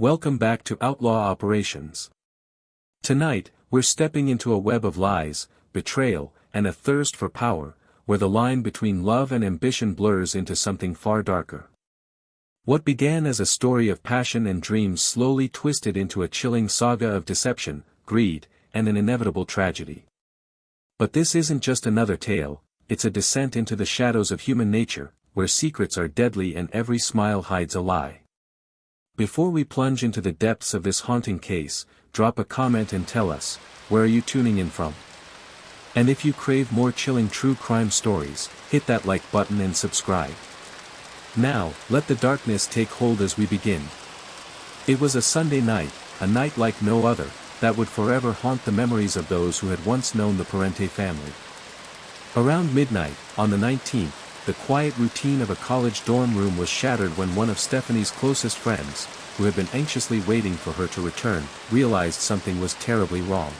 Welcome back to Outlaw Operations. Tonight, we're stepping into a web of lies, betrayal, and a thirst for power, where the line between love and ambition blurs into something far darker. What began as a story of passion and dreams slowly twisted into a chilling saga of deception, greed, and an inevitable tragedy. But this isn't just another tale, it's a descent into the shadows of human nature, where secrets are deadly and every smile hides a lie. Before we plunge into the depths of this haunting case, drop a comment and tell us, where are you tuning in from? And if you crave more chilling true crime stories, hit that like button and subscribe. Now, let the darkness take hold as we begin. It was a Sunday night, a night like no other, that would forever haunt the memories of those who had once known the Parente family. Around midnight, on the 19th, the quiet routine of a college dorm room was shattered when one of Stephanie's closest friends, who had been anxiously waiting for her to return, realized something was terribly wrong.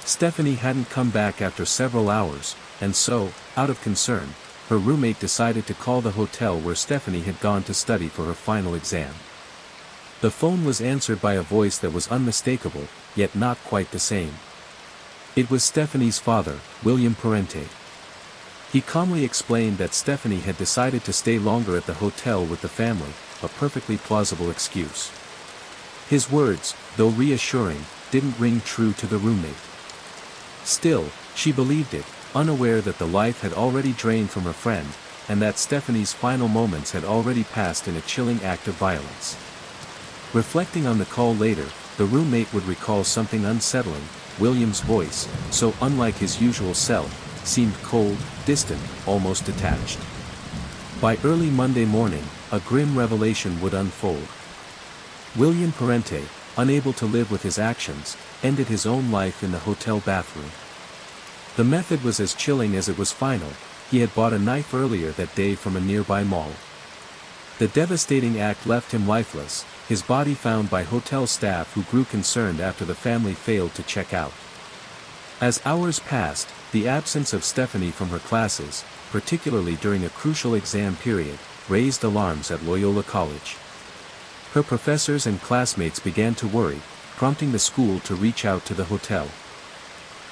Stephanie hadn't come back after several hours, and so, out of concern, her roommate decided to call the hotel where Stephanie had gone to study for her final exam. The phone was answered by a voice that was unmistakable, yet not quite the same. It was Stephanie's father, William Parente. He calmly explained that Stephanie had decided to stay longer at the hotel with the family, a perfectly plausible excuse. His words, though reassuring, didn't ring true to the roommate. Still, she believed it, unaware that the life had already drained from her friend, and that Stephanie's final moments had already passed in a chilling act of violence. Reflecting on the call later, the roommate would recall something unsettling. William's voice, so unlike his usual self, seemed cold, distant, almost detached. By early Monday morning, a grim revelation would unfold. William Parente, unable to live with his actions, ended his own life in the hotel bathroom. The method was as chilling as it was final. He had bought a knife earlier that day from a nearby mall. The devastating act left him lifeless, his body found by hotel staff who grew concerned after the family failed to check out. As hours passed, the absence of Stephanie from her classes, particularly during a crucial exam period, raised alarms at Loyola College. Her professors and classmates began to worry, prompting the school to reach out to the hotel.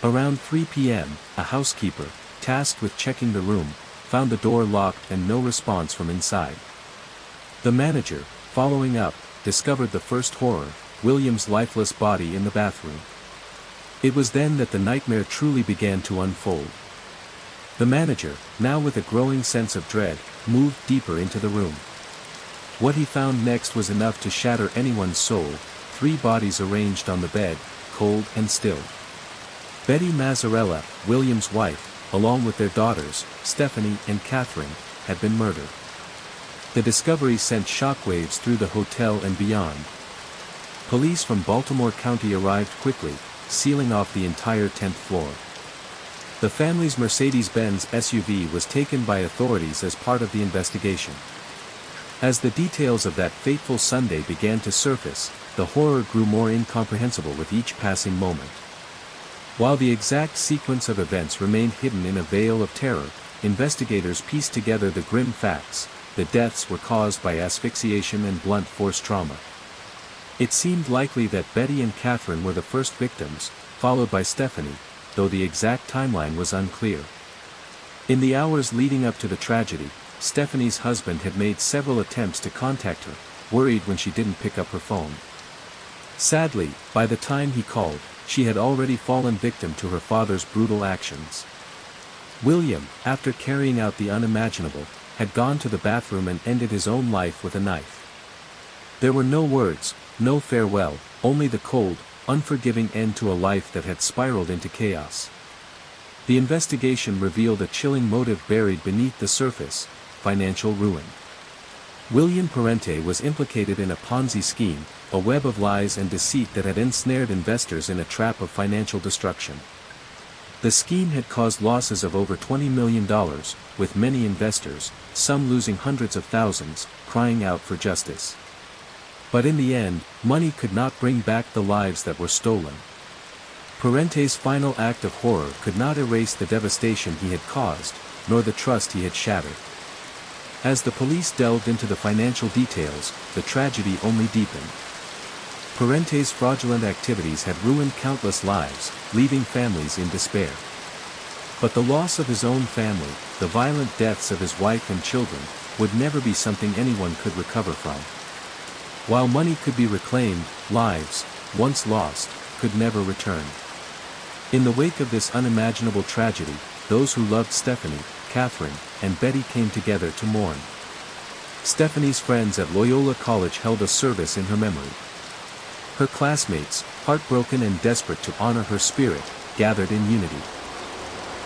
Around 3 p.m., a housekeeper, tasked with checking the room, found the door locked and no response from inside. The manager, following up, discovered the first horror, William's lifeless body in the bathroom. It was then that the nightmare truly began to unfold. The manager, now with a growing sense of dread, moved deeper into the room. What he found next was enough to shatter anyone's soul: 3 bodies arranged on the bed, cold and still. Betty Mazzarella, William's wife, along with their daughters, Stephanie and Catherine, had been murdered. The discovery sent shockwaves through the hotel and beyond. Police from Baltimore County arrived quickly, sealing off the entire 10th floor. The family's Mercedes-Benz SUV was taken by authorities as part of the investigation. As the details of that fateful Sunday began to surface, the horror grew more incomprehensible with each passing moment. While the exact sequence of events remained hidden in a veil of terror, investigators pieced together the grim facts. The deaths were caused by asphyxiation and blunt force trauma. It seemed likely that Betty and Catherine were the first victims, followed by Stephanie, though the exact timeline was unclear. In the hours leading up to the tragedy, Stephanie's husband had made several attempts to contact her, worried when she didn't pick up her phone. Sadly, by the time he called, she had already fallen victim to her father's brutal actions. William, after carrying out the unimaginable, had gone to the bathroom and ended his own life with a knife. There were no words, no farewell, only the cold, unforgiving end to a life that had spiraled into chaos. The investigation revealed a chilling motive buried beneath the surface: financial ruin. William Parente was implicated in a Ponzi scheme, a web of lies and deceit that had ensnared investors in a trap of financial destruction. The scheme had caused losses of over $20 million, with many investors, some losing hundreds of thousands, crying out for justice. But in the end, money could not bring back the lives that were stolen. Parente's final act of horror could not erase the devastation he had caused, nor the trust he had shattered. As the police delved into the financial details, the tragedy only deepened. Parente's fraudulent activities had ruined countless lives, leaving families in despair. But the loss of his own family, the violent deaths of his wife and children, would never be something anyone could recover from. While money could be reclaimed, lives, once lost, could never return. In the wake of this unimaginable tragedy, those who loved Stephanie, Catherine, and Betty came together to mourn. Stephanie's friends at Loyola College held a service in her memory. Her classmates, heartbroken and desperate to honor her spirit, gathered in unity.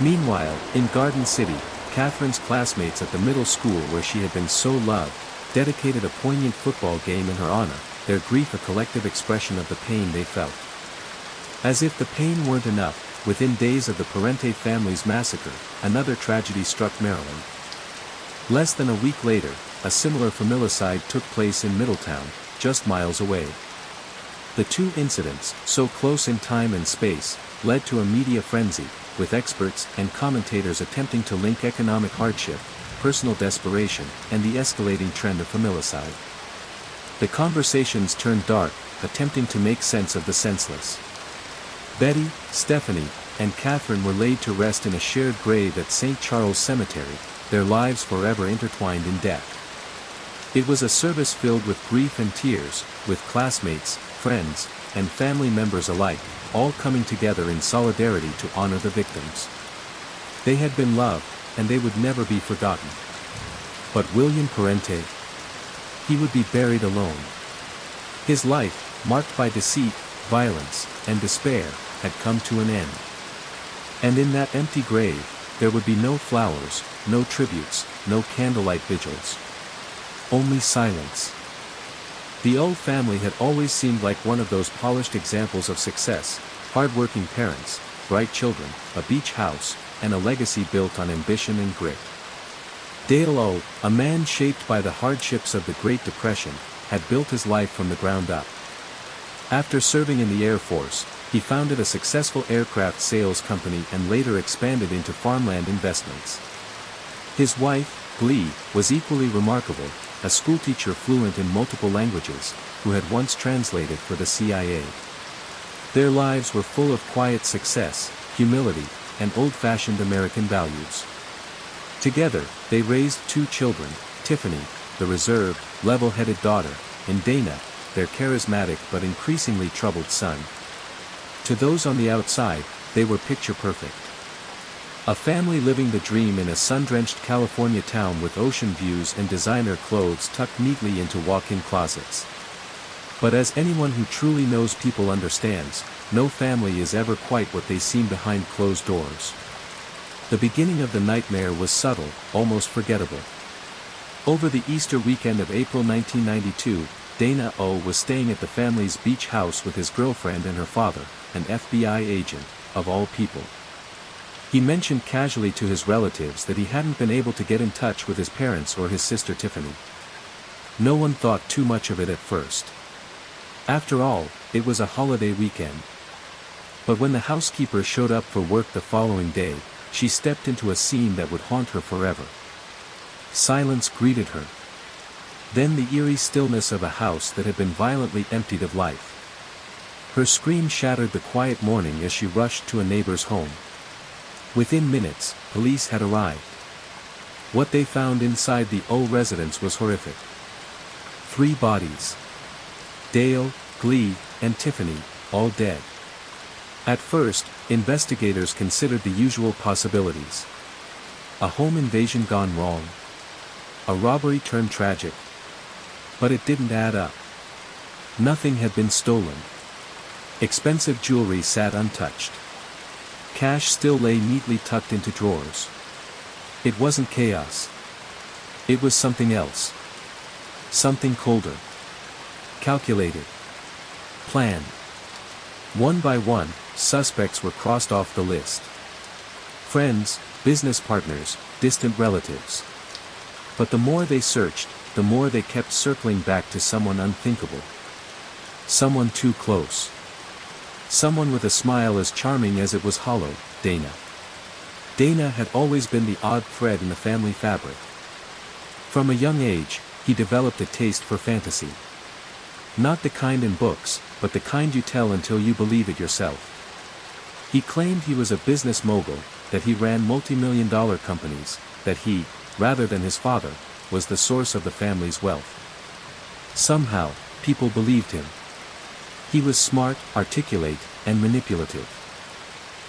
Meanwhile, in Garden City, Catherine's classmates at the middle school where she had been so loved, dedicated a poignant football game in her honor, their grief a collective expression of the pain they felt. As if the pain weren't enough, within days of the Parente family's massacre, another tragedy struck Maryland. Less than a week later, a similar familicide took place in Middletown, just miles away. The two incidents, so close in time and space, led to a media frenzy, with experts and commentators attempting to link economic hardship, personal desperation, and the escalating trend of familicide. The conversations turned dark, attempting to make sense of the senseless. Betty, Stephanie, and Catherine were laid to rest in a shared grave at St. Charles Cemetery, their lives forever intertwined in death. It was a service filled with grief and tears, with classmates, friends, and family members alike, all coming together in solidarity to honor the victims. They had been loved, and they would never be forgotten. But William Parente? He would be buried alone. His life, marked by deceit, violence, and despair, had come to an end. And in that empty grave, there would be no flowers, no tributes, no candlelight vigils. Only silence. The O family had always seemed like one of those polished examples of success, hard-working parents, bright children, a beach house, and a legacy built on ambition and grit. Dale O, a man shaped by the hardships of the Great Depression, had built his life from the ground up. After serving in the Air Force, he founded a successful aircraft sales company and later expanded into farmland investments. His wife, Glee, was equally remarkable, a schoolteacher fluent in multiple languages, who had once translated for the CIA. Their lives were full of quiet success, humility, and old-fashioned American values. Together, they raised two children, Tiffany, the reserved, level-headed daughter, and Dana, their charismatic but increasingly troubled son. To those on the outside, they were picture-perfect. A family living the dream in a sun-drenched California town with ocean views and designer clothes tucked neatly into walk-in closets. But as anyone who truly knows people understands, no family is ever quite what they seem behind closed doors. The beginning of the nightmare was subtle, almost forgettable. Over the Easter weekend of April 1992, Dana O was staying at the family's beach house with his girlfriend and her father, an FBI agent, of all people. He mentioned casually to his relatives that he hadn't been able to get in touch with his parents or his sister Tiffany. No one thought too much of it at first. After all, it was a holiday weekend. But when the housekeeper showed up for work the following day, she stepped into a scene that would haunt her forever. Silence greeted her. Then the eerie stillness of a house that had been violently emptied of life. Her scream shattered the quiet morning as she rushed to a neighbor's home. Within minutes, police had arrived. What they found inside the O residence was horrific. 3 bodies. Dale, Glee, and Tiffany, all dead. At first, investigators considered the usual possibilities. A home invasion gone wrong. A robbery turned tragic. But it didn't add up. Nothing had been stolen. Expensive jewelry sat untouched. Cash still lay neatly tucked into drawers. It wasn't chaos. It was something else. Something colder. Calculated. Planned. One by one, suspects were crossed off the list. Friends, business partners, distant relatives. But the more they searched, the more they kept circling back to someone unthinkable. Someone too close. Someone with a smile as charming as it was hollow, Dana. Dana had always been the odd thread in the family fabric. From a young age, he developed a taste for fantasy. Not the kind in books, but the kind you tell until you believe it yourself. He claimed he was a business mogul, that he ran multi-million-dollar companies, that he, rather than his father, was the source of the family's wealth. Somehow, people believed him. He was smart, articulate, and manipulative.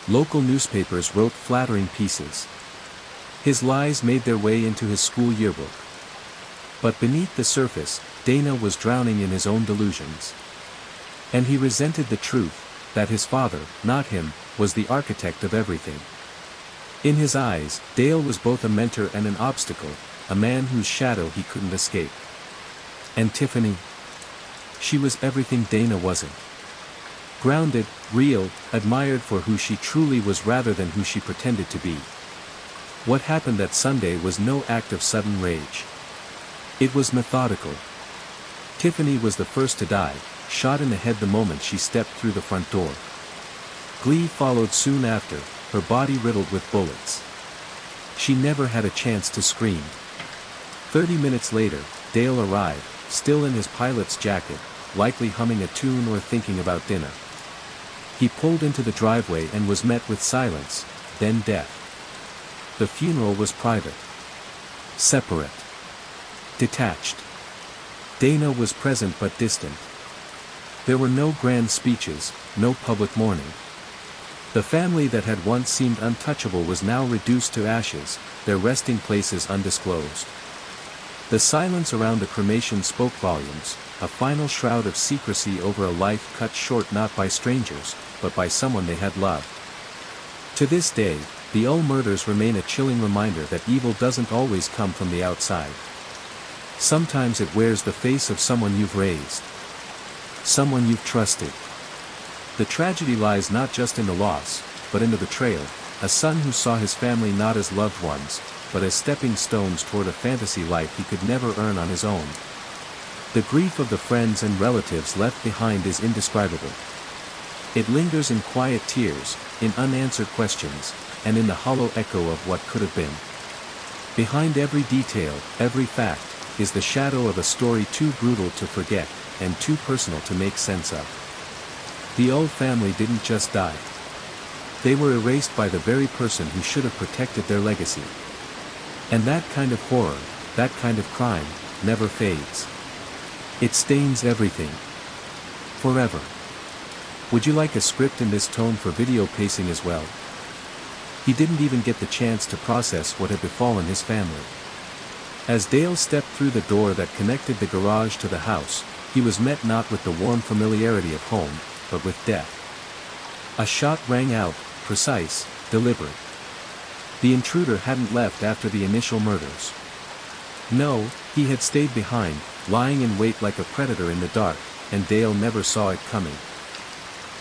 Local newspapers wrote flattering pieces. His lies made their way into his school yearbook. But beneath the surface, Dana was drowning in his own delusions. And he resented the truth, that his father, not him, was the architect of everything. In his eyes, Dale was both a mentor and an obstacle, a man whose shadow he couldn't escape. And Tiffany? She was everything Dana wasn't. Grounded, real, admired for who she truly was rather than who she pretended to be. What happened that Sunday was no act of sudden rage. It was methodical. Tiffany was the first to die, shot in the head the moment she stepped through the front door. Glee followed soon after, her body riddled with bullets. She never had a chance to scream. 30 minutes later, Dale arrived, still in his pilot's jacket, likely humming a tune or thinking about dinner. He pulled into the driveway and was met with silence, then death. The funeral was private. Separate. Detached. Dana was present but distant. There were no grand speeches, no public mourning. The family that had once seemed untouchable was now reduced to ashes, their resting places undisclosed. The silence around the cremation spoke volumes, a final shroud of secrecy over a life cut short not by strangers, but by someone they had loved. To this day, the Ull murders remain a chilling reminder that evil doesn't always come from the outside. Sometimes it wears the face of someone you've raised. Someone you've trusted. The tragedy lies not just in the loss, but in the betrayal, a son who saw his family not as loved ones, but as stepping stones toward a fantasy life he could never earn on his own. The grief of the friends and relatives left behind is indescribable. It lingers in quiet tears, in unanswered questions, and in the hollow echo of what could have been. Behind every detail, every fact, is the shadow of a story too brutal to forget, and too personal to make sense of. The Ull family didn't just die. They were erased by the very person who should have protected their legacy. And that kind of horror, that kind of crime, never fades. It stains everything. Forever. Would you like a script in this tone for video pacing as well? He didn't even get the chance to process what had befallen his family. As Dale stepped through the door that connected the garage to the house, he was met not with the warm familiarity of home, but with death. A shot rang out, precise, deliberate. The intruder hadn't left after the initial murders. No, he had stayed behind, lying in wait like a predator in the dark, and Dale never saw it coming.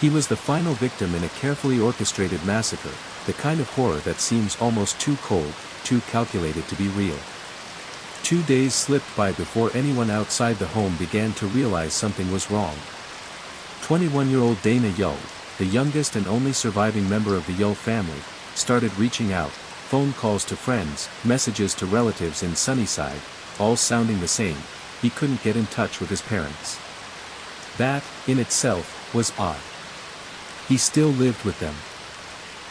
He was the final victim in a carefully orchestrated massacre, the kind of horror that seems almost too cold, too calculated to be real. 2 days slipped by before anyone outside the home began to realize something was wrong. 21-year-old Dana Yull, the youngest and only surviving member of the Yull family, started reaching out, phone calls to friends, messages to relatives in Sunnyside, all sounding the same. He couldn't get in touch with his parents. That, in itself, was odd. He still lived with them.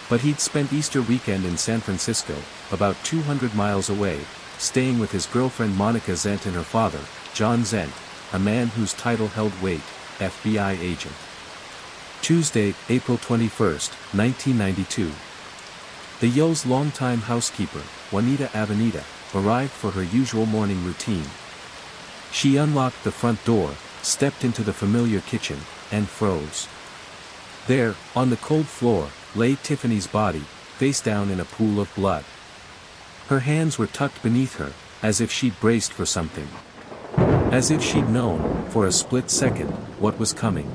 But he'd spent Easter weekend in San Francisco, about 200 miles away, staying with his girlfriend Monica Zent and her father, John Zent, a man whose title held weight, FBI agent. Tuesday, April 21, 1992. The Yull's longtime housekeeper, Juanita Avenida, arrived for her usual morning routine. She unlocked the front door, stepped into the familiar kitchen, and froze. There, on the cold floor, lay Tiffany's body, face down in a pool of blood. Her hands were tucked beneath her, as if she'd braced for something. As if she'd known, for a split second, what was coming.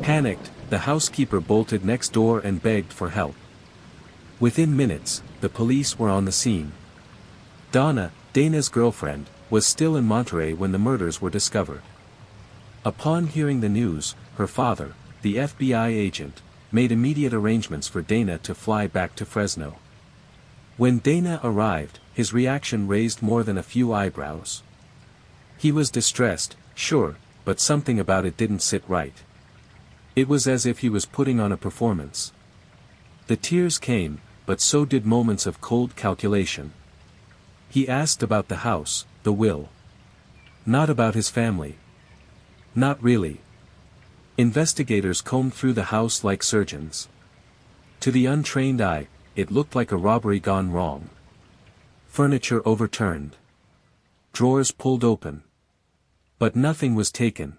Panicked, the housekeeper bolted next door and begged for help. Within minutes, the police were on the scene. Donna, Dana's girlfriend, was still in Monterey when the murders were discovered. Upon hearing the news, her father, the FBI agent, made immediate arrangements for Dana to fly back to Fresno. When Dana arrived, his reaction raised more than a few eyebrows. He was distressed, sure, but something about it didn't sit right. It was as if he was putting on a performance. The tears came, but so did moments of cold calculation. He asked about the house, the will. Not about his family. Not really. Investigators combed through the house like surgeons. To the untrained eye, it looked like a robbery gone wrong. Furniture overturned. Drawers pulled open. But nothing was taken.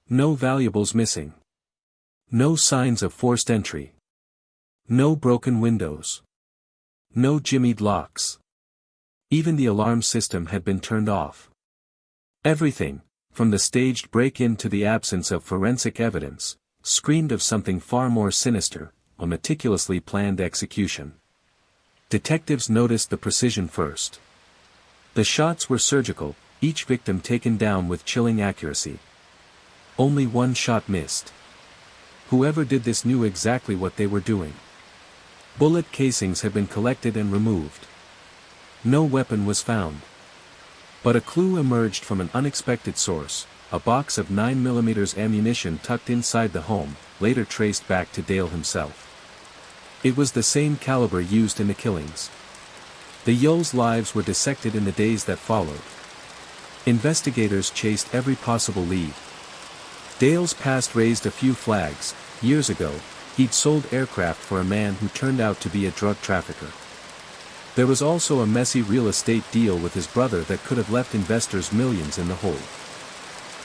No valuables missing. No signs of forced entry. No broken windows. No jimmied locks. Even the alarm system had been turned off. Everything, from the staged break-in to the absence of forensic evidence, screamed of something far more sinister, a meticulously planned execution. Detectives noticed the precision first. The shots were surgical, each victim taken down with chilling accuracy. Only one shot missed. Whoever did this knew exactly what they were doing. Bullet casings had been collected and removed. No weapon was found. But a clue emerged from an unexpected source, a box of 9mm ammunition tucked inside the home, later traced back to Dale himself. It was the same caliber used in the killings. The Yo's lives were dissected in the days that followed. Investigators chased every possible lead. Dale's past raised a few flags. Years ago, he'd sold aircraft for a man who turned out to be a drug trafficker. There was also a messy real estate deal with his brother that could have left investors millions in the hole.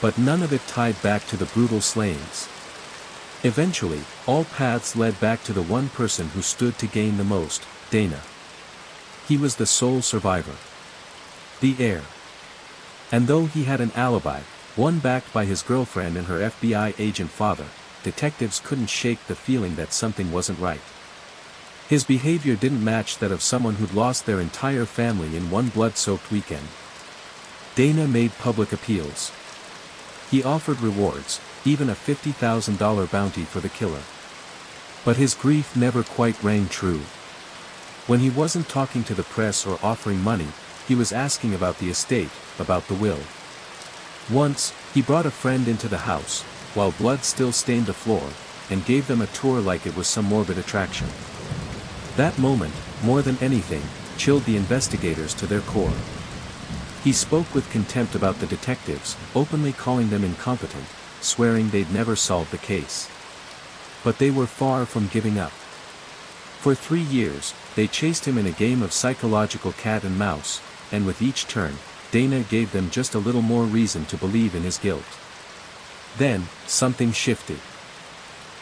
But none of it tied back to the brutal slayings. Eventually, all paths led back to the one person who stood to gain the most, Dana. He was the sole survivor. The heir. And though he had an alibi, one backed by his girlfriend and her FBI agent father, detectives couldn't shake the feeling that something wasn't right. His behavior didn't match that of someone who'd lost their entire family in one blood-soaked weekend. Dana made public appeals. He offered rewards, even a $50,000 bounty for the killer. But his grief never quite rang true. When he wasn't talking to the press or offering money, he was asking about the estate, about the will. Once, he brought a friend into the house, while blood still stained the floor, and gave them a tour like it was some morbid attraction. That moment, more than anything, chilled the investigators to their core. He spoke with contempt about the detectives, openly calling them incompetent, swearing they'd never solve the case. But they were far from giving up. For 3 years, they chased him in a game of psychological cat and mouse, and with each turn, Dana gave them just a little more reason to believe in his guilt. Then, something shifted.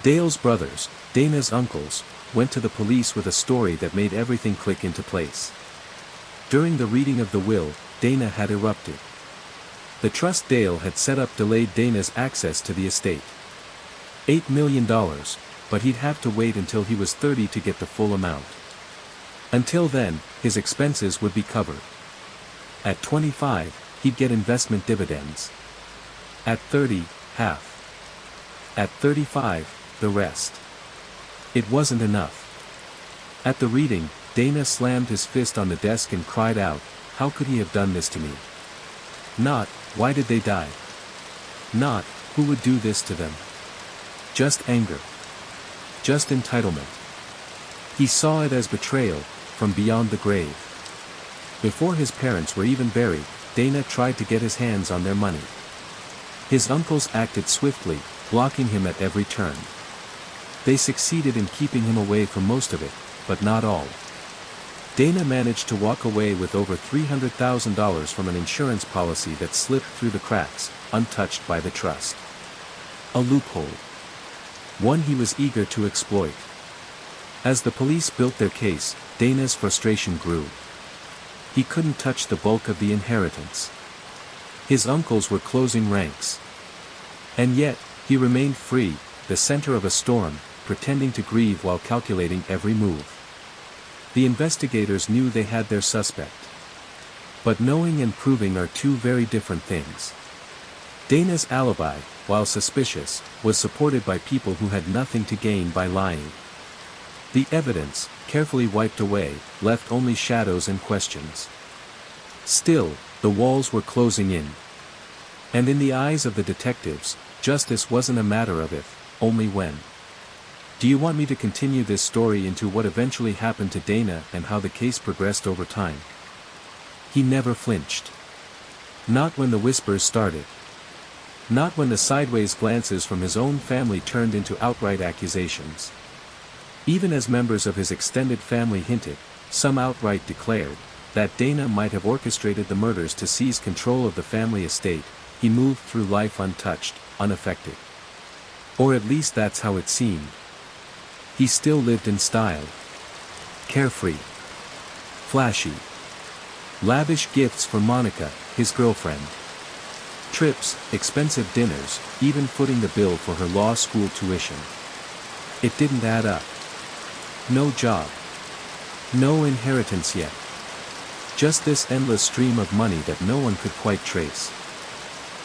Dale's brothers, Dana's uncles, went to the police with a story that made everything click into place. During the reading of the will, Dana had erupted. The trust Dale had set up delayed Dana's access to the estate. $8 million, but he'd have to wait until he was 30 to get the full amount. Until then, his expenses would be covered. At 25, he'd get investment dividends. At 30, half. At 35, the rest. It wasn't enough. At the reading, Dana slammed his fist on the desk and cried out, "How could he have done this to me?" Not, "Why did they die?" Not, "Who would do this to them?" Just anger. Just entitlement. He saw it as betrayal, from beyond the grave. Before his parents were even buried, Dana tried to get his hands on their money. His uncles acted swiftly, blocking him at every turn. They succeeded in keeping him away from most of it, but not all. Dana managed to walk away with over $300,000 from an insurance policy that slipped through the cracks, untouched by the trust. A loophole. One he was eager to exploit. As the police built their case, Dana's frustration grew. He couldn't touch the bulk of the inheritance. His uncles were closing ranks. And yet, he remained free, the center of a storm, pretending to grieve while calculating every move. The investigators knew they had their suspect. But knowing and proving are two very different things. Dana's alibi, while suspicious, was supported by people who had nothing to gain by lying. The evidence, carefully wiped away, left only shadows and questions. Still, the walls were closing in. And in the eyes of the detectives, justice wasn't a matter of if, only when. Do you want me to continue this story into what eventually happened to Dana and how the case progressed over time? He never flinched. Not when the whispers started. Not when the sideways glances from his own family turned into outright accusations. Even as members of his extended family hinted, some outright declared, that Dana might have orchestrated the murders to seize control of the family estate, he moved through life untouched, unaffected. Or at least that's how it seemed. He still lived in style. Carefree. Flashy. Lavish gifts for Monica, his girlfriend. Trips, expensive dinners, even footing the bill for her law school tuition. It didn't add up. No job. No inheritance yet. Just this endless stream of money that no one could quite trace.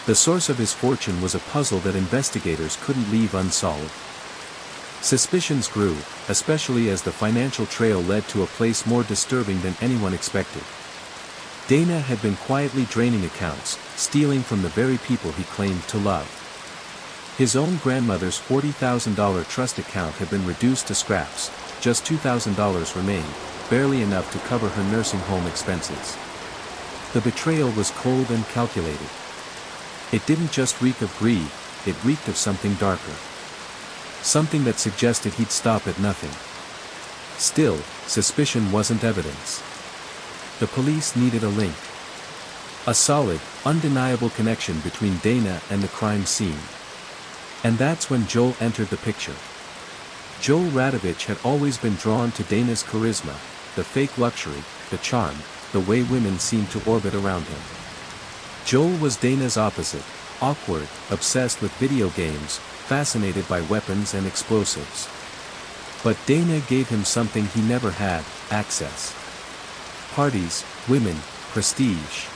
The source of his fortune was a puzzle that investigators couldn't leave unsolved. Suspicions grew, especially as the financial trail led to a place more disturbing than anyone expected. Dana had been quietly draining accounts, stealing from the very people he claimed to love. His own grandmother's $40,000 trust account had been reduced to scraps, just $2,000 remained, barely enough to cover her nursing home expenses. The betrayal was cold and calculated. It didn't just reek of greed, it reeked of something darker. Something that suggested he'd stop at nothing. Still, suspicion wasn't evidence. The police needed a link. A solid, undeniable connection between Dana and the crime scene. And that's when Joel entered the picture. Joel Radovich had always been drawn to Dana's charisma, the fake luxury, the charm, the way women seemed to orbit around him. Joel was Dana's opposite, awkward, obsessed with video games, fascinated by weapons and explosives. But Dana gave him something he never had, access. Parties, women, prestige.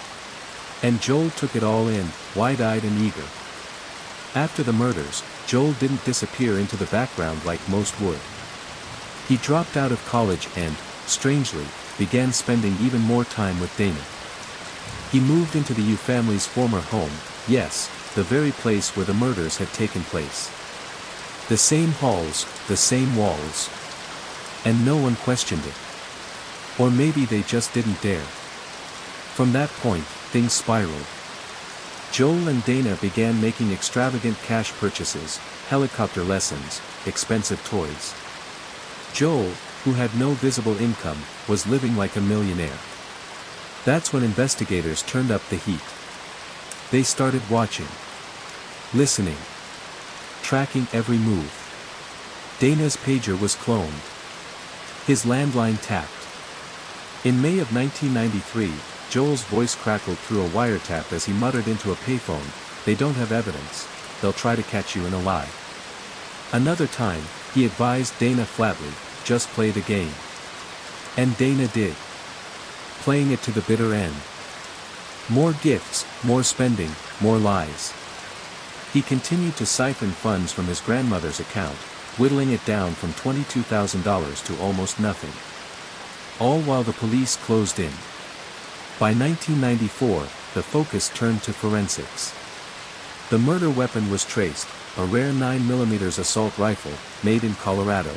And Joel took it all in, wide-eyed and eager. After the murders, Joel didn't disappear into the background like most would. He dropped out of college and, strangely, began spending even more time with Dana. He moved into the Yu family's former home, yes, the very place where the murders had taken place. The same halls, the same walls. And no one questioned it. Or maybe they just didn't dare. From that point, things spiraled. Joel and Dana began making extravagant cash purchases, helicopter lessons, expensive toys. Joel, who had no visible income, was living like a millionaire. That's when investigators turned up the heat. They started watching. Listening. Tracking every move. Dana's pager was cloned. His landline tapped. In May of 1993, Joel's voice crackled through a wiretap as he muttered into a payphone, "They don't have evidence, they'll try to catch you in a lie." Another time, he advised Dana flatly, "Just play the game." And Dana did. Playing it to the bitter end. More gifts, more spending, more lies. He continued to siphon funds from his grandmother's account, whittling it down from $22,000 to almost nothing. All while the police closed in. By 1994, the focus turned to forensics. The murder weapon was traced, a rare 9mm assault rifle, made in Colorado.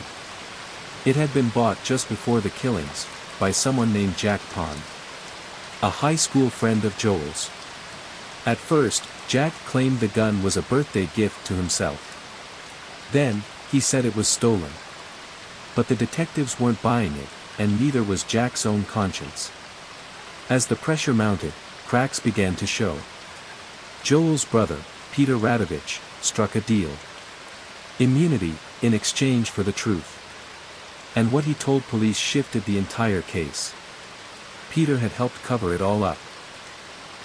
It had been bought just before the killings, by someone named Jack Pond. A high school friend of Joel's. At first, Jack claimed the gun was a birthday gift to himself. Then, he said it was stolen. But the detectives weren't buying it, and neither was Jack's own conscience. As the pressure mounted, cracks began to show. Joel's brother, Peter Radovich, struck a deal. Immunity, in exchange for the truth. And what he told police shifted the entire case. Peter had helped cover it all up.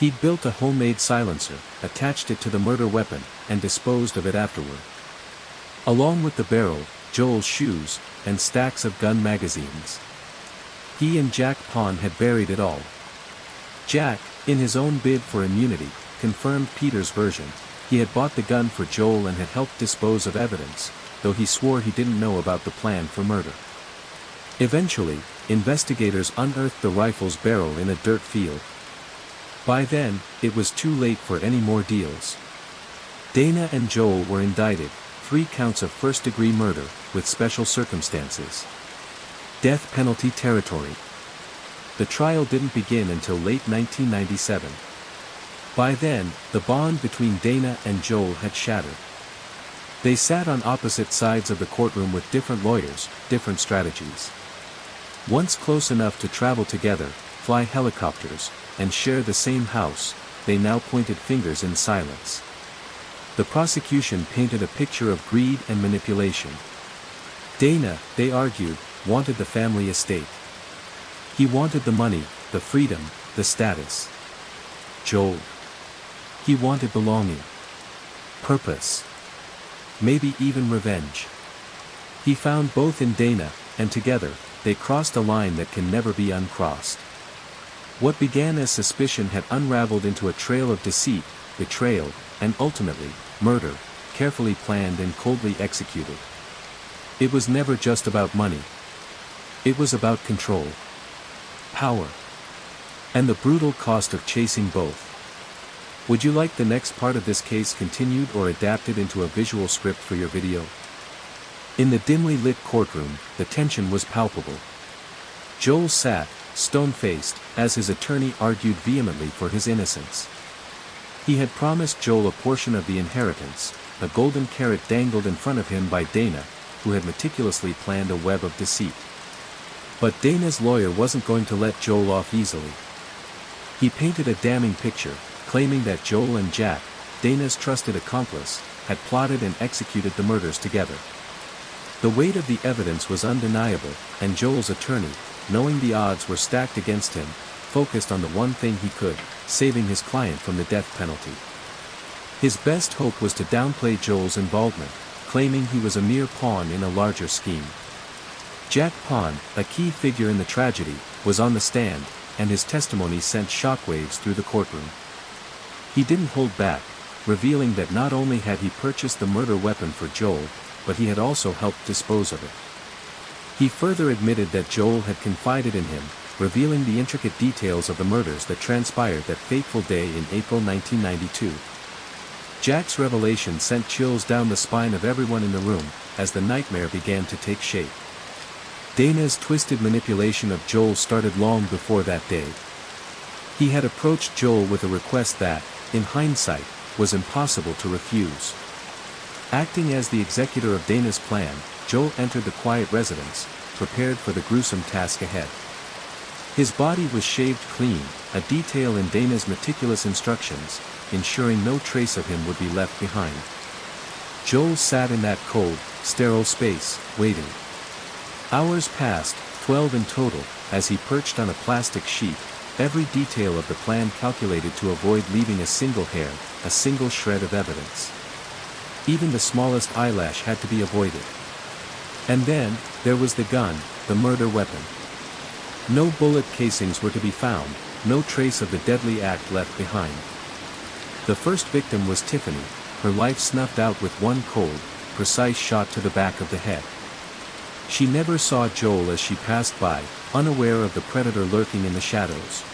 He'd built a homemade silencer, attached it to the murder weapon, and disposed of it afterward. Along with the barrel, Joel's shoes, and stacks of gun magazines. He and Jack Pond had buried it all. Jack, in his own bid for immunity, confirmed Peter's version. He had bought the gun for Joel and had helped dispose of evidence, though he swore he didn't know about the plan for murder. Eventually, investigators unearthed the rifle's barrel in a dirt field. By then, it was too late for any more deals. Dana and Joel were indicted, 3 counts of first-degree murder, with special circumstances. Death penalty territory. The trial didn't begin until late 1997. By then, the bond between Dana and Joel had shattered. They sat on opposite sides of the courtroom with different lawyers, different strategies. Once close enough to travel together, fly helicopters, and share the same house, they now pointed fingers in silence. The prosecution painted a picture of greed and manipulation. Dana, they argued, wanted the family estate. He wanted the money, the freedom, the status. Joel. He wanted belonging. Purpose. Maybe even revenge. He found both in Dana, and together, they crossed a line that can never be uncrossed. What began as suspicion had unraveled into a trail of deceit, betrayal, and ultimately, murder, carefully planned and coldly executed. It was never just about money. It was about control, power, and the brutal cost of chasing both. Would you like the next part of this case continued or adapted into a visual script for your video? In the dimly lit courtroom, the tension was palpable. Joel sat, stone-faced, as his attorney argued vehemently for his innocence. He had promised Joel a portion of the inheritance, a golden carrot dangled in front of him by Dana, who had meticulously planned a web of deceit. But Dana's lawyer wasn't going to let Joel off easily. He painted a damning picture, claiming that Joel and Jack, Dana's trusted accomplice, had plotted and executed the murders together. The weight of the evidence was undeniable, and Joel's attorney, knowing the odds were stacked against him, focused on the one thing he could, saving his client from the death penalty. His best hope was to downplay Joel's involvement, claiming he was a mere pawn in a larger scheme. Jack Pond, a key figure in the tragedy, was on the stand, and his testimony sent shockwaves through the courtroom. He didn't hold back, revealing that not only had he purchased the murder weapon for Joel, but he had also helped dispose of it. He further admitted that Joel had confided in him, revealing the intricate details of the murders that transpired that fateful day in April 1992. Jack's revelation sent chills down the spine of everyone in the room, as the nightmare began to take shape. Dana's twisted manipulation of Joel started long before that day. He had approached Joel with a request that, in hindsight, was impossible to refuse. Acting as the executor of Dana's plan, Joel entered the quiet residence, prepared for the gruesome task ahead. His body was shaved clean, a detail in Dana's meticulous instructions, ensuring no trace of him would be left behind. Joel sat in that cold, sterile space, waiting. Hours passed, 12 in total, as he perched on a plastic sheet, every detail of the plan calculated to avoid leaving a single hair, a single shred of evidence. Even the smallest eyelash had to be avoided. And then, there was the gun, the murder weapon. No bullet casings were to be found, no trace of the deadly act left behind. The first victim was Tiffany, her life snuffed out with one cold, precise shot to the back of the head. She never saw Joel as she passed by, unaware of the predator lurking in the shadows.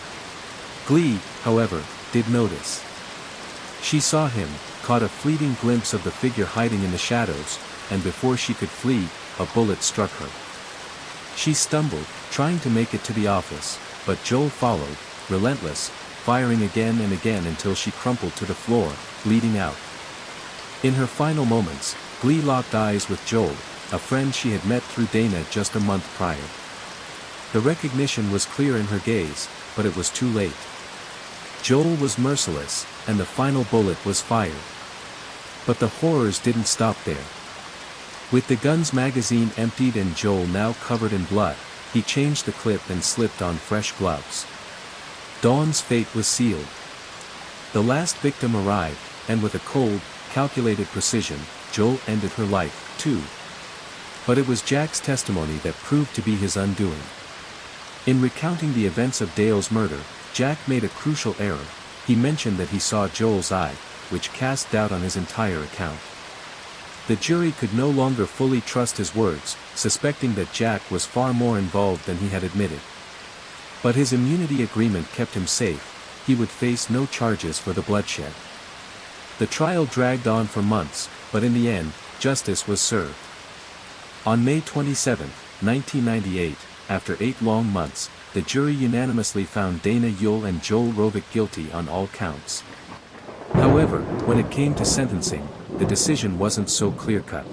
Glee, however, did notice. She saw him, caught a fleeting glimpse of the figure hiding in the shadows, and before she could flee, a bullet struck her. She stumbled, trying to make it to the office, but Joel followed, relentless, firing again and again until she crumpled to the floor, bleeding out. In her final moments, Glee locked eyes with Joel, a friend she had met through Dana just a month prior. The recognition was clear in her gaze, but it was too late. Joel was merciless, and the final bullet was fired. But the horrors didn't stop there. With the gun's magazine emptied and Joel now covered in blood, he changed the clip and slipped on fresh gloves. Dawn's fate was sealed. The last victim arrived, and with a cold, calculated precision, Joel ended her life, too. But it was Jack's testimony that proved to be his undoing. In recounting the events of Dale's murder, Jack made a crucial error. He mentioned that he saw Joel's eye, which cast doubt on his entire account. The jury could no longer fully trust his words, suspecting that Jack was far more involved than he had admitted. But his immunity agreement kept him safe. He would face no charges for the bloodshed. The trial dragged on for months, but in the end, justice was served. On May 27, 1998, after 8 long months, the jury unanimously found Dana Yule and Joel Rovick guilty on all counts. However, when it came to sentencing, the decision wasn't so clear-cut.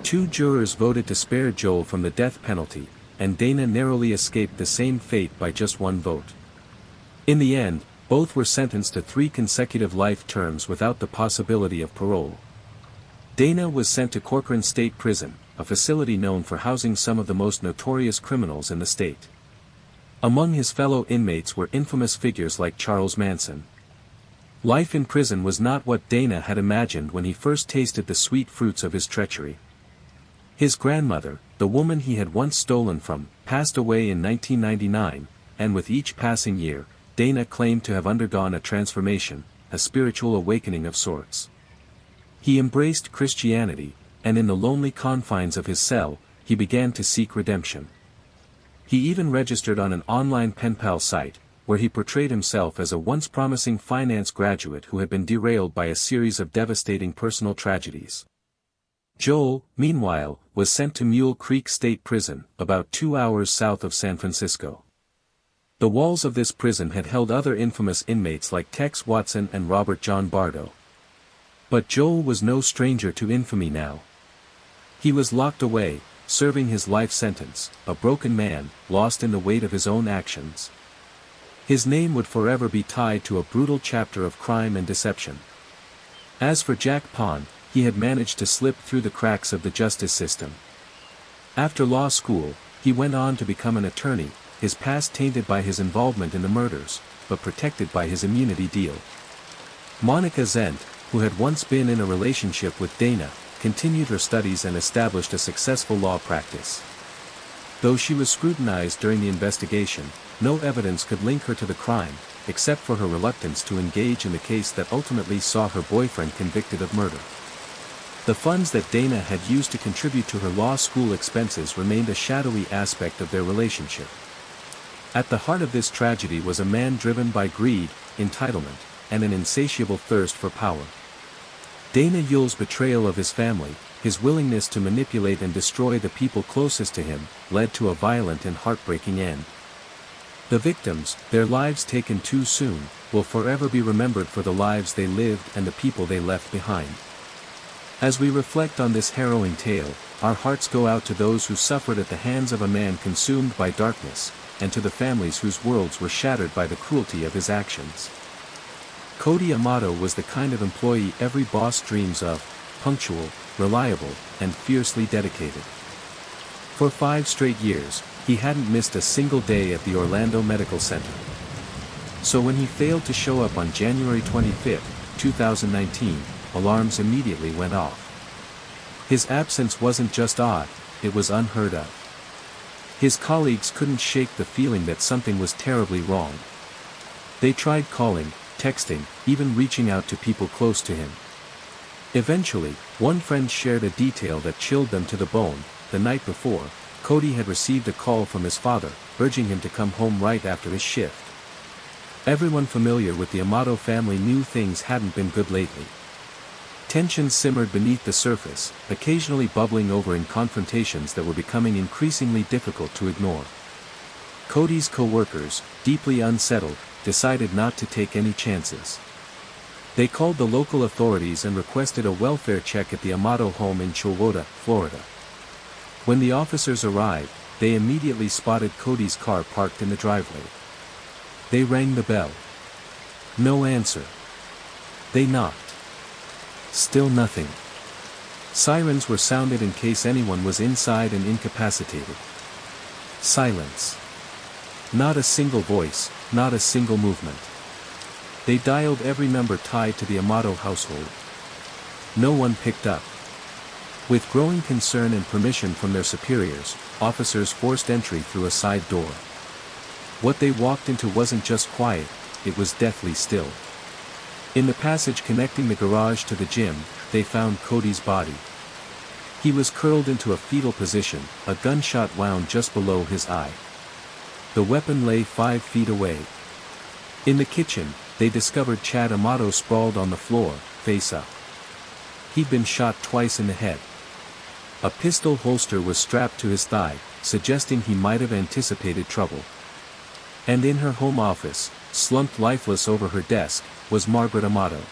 2 jurors voted to spare Joel from the death penalty, and Dana narrowly escaped the same fate by just 1 vote. In the end, both were sentenced to 3 consecutive life terms without the possibility of parole. Dana was sent to Corcoran State Prison, a facility known for housing some of the most notorious criminals in the state. Among his fellow inmates were infamous figures like Charles Manson. Life in prison was not what Dana had imagined when he first tasted the sweet fruits of his treachery. His grandmother, the woman he had once stolen from, passed away in 1999, and with each passing year, Dana claimed to have undergone a transformation, a spiritual awakening of sorts. He embraced Christianity, and in the lonely confines of his cell, he began to seek redemption. He even registered on an online pen pal site, where he portrayed himself as a once promising finance graduate who had been derailed by a series of devastating personal tragedies. Joel, meanwhile, was sent to Mule Creek State Prison, about 2 hours south of San Francisco. The walls of this prison had held other infamous inmates like Tex Watson and Robert John Bardo. But Joel was no stranger to infamy now. He was locked away, serving his life sentence, a broken man, lost in the weight of his own actions. His name would forever be tied to a brutal chapter of crime and deception. As for Jack Pond, he had managed to slip through the cracks of the justice system. After law school, he went on to become an attorney, his past tainted by his involvement in the murders, but protected by his immunity deal. Monica Zent, who had once been in a relationship with Dana, continued her studies and established a successful law practice. Though she was scrutinized during the investigation, no evidence could link her to the crime, except for her reluctance to engage in the case that ultimately saw her boyfriend convicted of murder. The funds that Dana had used to contribute to her law school expenses remained a shadowy aspect of their relationship. At the heart of this tragedy was a man driven by greed, entitlement, and an insatiable thirst for power. Dana Yule's betrayal of his family, his willingness to manipulate and destroy the people closest to him, led to a violent and heartbreaking end. The victims, their lives taken too soon, will forever be remembered for the lives they lived and the people they left behind. As we reflect on this harrowing tale, our hearts go out to those who suffered at the hands of a man consumed by darkness, and to the families whose worlds were shattered by the cruelty of his actions. Cody Amato was the kind of employee every boss dreams of, punctual, reliable, and fiercely dedicated. For 5 straight years, he hadn't missed a single day at the Orlando Medical Center. So when he failed to show up on January 25, 2019, alarms immediately went off. His absence wasn't just odd, it was unheard of. His colleagues couldn't shake the feeling that something was terribly wrong. They tried calling, texting, even reaching out to people close to him. Eventually, one friend shared a detail that chilled them to the bone. The night before, Cody had received a call from his father, urging him to come home right after his shift. Everyone familiar with the Amato family knew things hadn't been good lately. Tensions simmered beneath the surface, occasionally bubbling over in confrontations that were becoming increasingly difficult to ignore. Cody's co-workers, deeply unsettled, decided not to take any chances. They called the local authorities and requested a welfare check at the Amato home in Chilwota, Florida. When the officers arrived, they immediately spotted Cody's car parked in the driveway. They rang the bell. No answer. They knocked. Still nothing. Sirens were sounded in case anyone was inside and incapacitated. Silence. Not a single voice, not a single movement. They dialed every number tied to the Amato household. No one picked up. With growing concern and permission from their superiors, officers forced entry through a side door. What they walked into wasn't just quiet, it was deathly still. In the passage connecting the garage to the gym, they found Cody's body. He was curled into a fetal position, a gunshot wound just below his eye. The weapon lay 5 feet away. In the kitchen, they discovered Chad Amato sprawled on the floor, face up. He'd been shot twice in the head. A pistol holster was strapped to his thigh, suggesting he might have anticipated trouble. And in her home office, slumped lifeless over her desk, was Margaret Amato.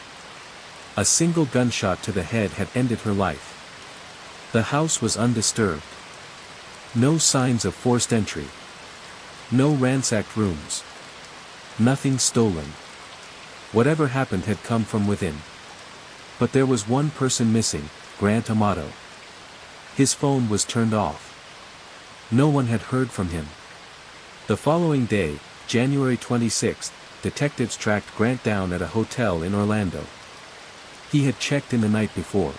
A single gunshot to the head had ended her life. The house was undisturbed. No signs of forced entry. No ransacked rooms. Nothing stolen. Whatever happened had come from within. But there was one person missing, Grant Amato. His phone was turned off. No one had heard from him. The following day, January 26, detectives tracked Grant down at a hotel in Orlando. He had checked in the night before.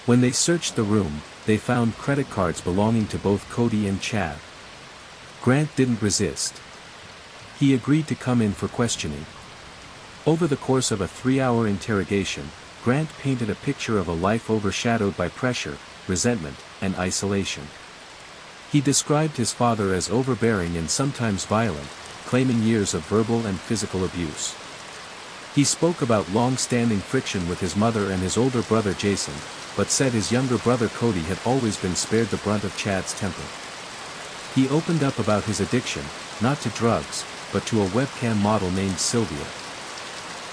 When they searched the room, they found credit cards belonging to both Cody and Chad. Grant didn't resist. He agreed to come in for questioning. Over the course of a 3-hour interrogation, Grant painted a picture of a life overshadowed by pressure, resentment, and isolation. He described his father as overbearing and sometimes violent, claiming years of verbal and physical abuse. He spoke about long-standing friction with his mother and his older brother Jason, but said his younger brother Cody had always been spared the brunt of Chad's temper. He opened up about his addiction, not to drugs, but to a webcam model named Sylvia.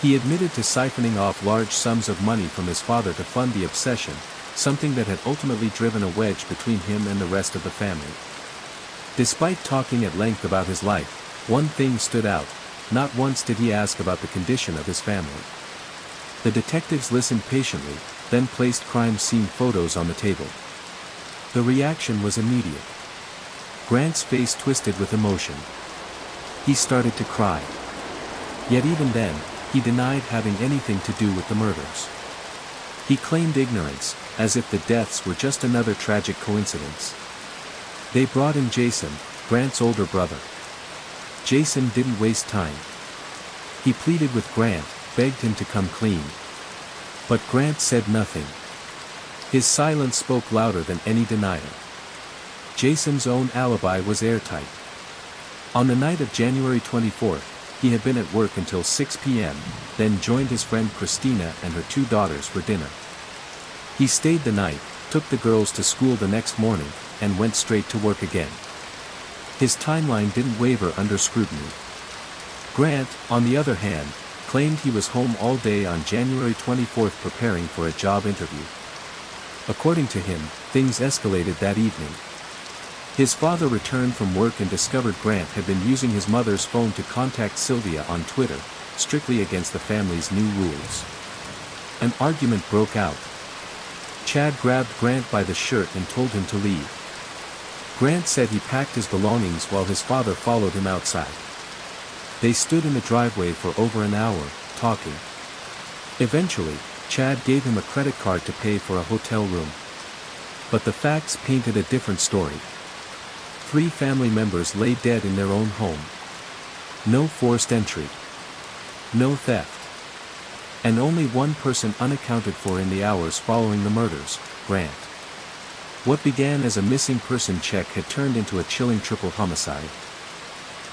He admitted to siphoning off large sums of money from his father to fund the obsession, something that had ultimately driven a wedge between him and the rest of the family. Despite talking at length about his life, one thing stood out: not once did he ask about the condition of his family. The detectives listened patiently, then placed crime scene photos on the table. The reaction was immediate. Grant's face twisted with emotion. He started to cry. Yet even then, he denied having anything to do with the murders. He claimed ignorance, as if the deaths were just another tragic coincidence. They brought in Jason, Grant's older brother. Jason didn't waste time. He pleaded with Grant, begged him to come clean. But Grant said nothing. His silence spoke louder than any denial. Jason's own alibi was airtight. On the night of January 24, he had been at work until 6 p.m., then joined his friend Christina and her 2 daughters for dinner. He stayed the night, took the girls to school the next morning, and went straight to work again. His timeline didn't waver under scrutiny. Grant, on the other hand, claimed he was home all day on January 24 preparing for a job interview. According to him, things escalated that evening. His father returned from work and discovered Grant had been using his mother's phone to contact Sylvia on Twitter, strictly against the family's new rules. An argument broke out. Chad grabbed Grant by the shirt and told him to leave. Grant said he packed his belongings while his father followed him outside. They stood in the driveway for over an hour, talking. Eventually, Chad gave him a credit card to pay for a hotel room. But the facts painted a different story. 3 family members lay dead in their own home. No forced entry. No theft. And only one person unaccounted for in the hours following the murders, Grant. What began as a missing person check had turned into a chilling triple homicide.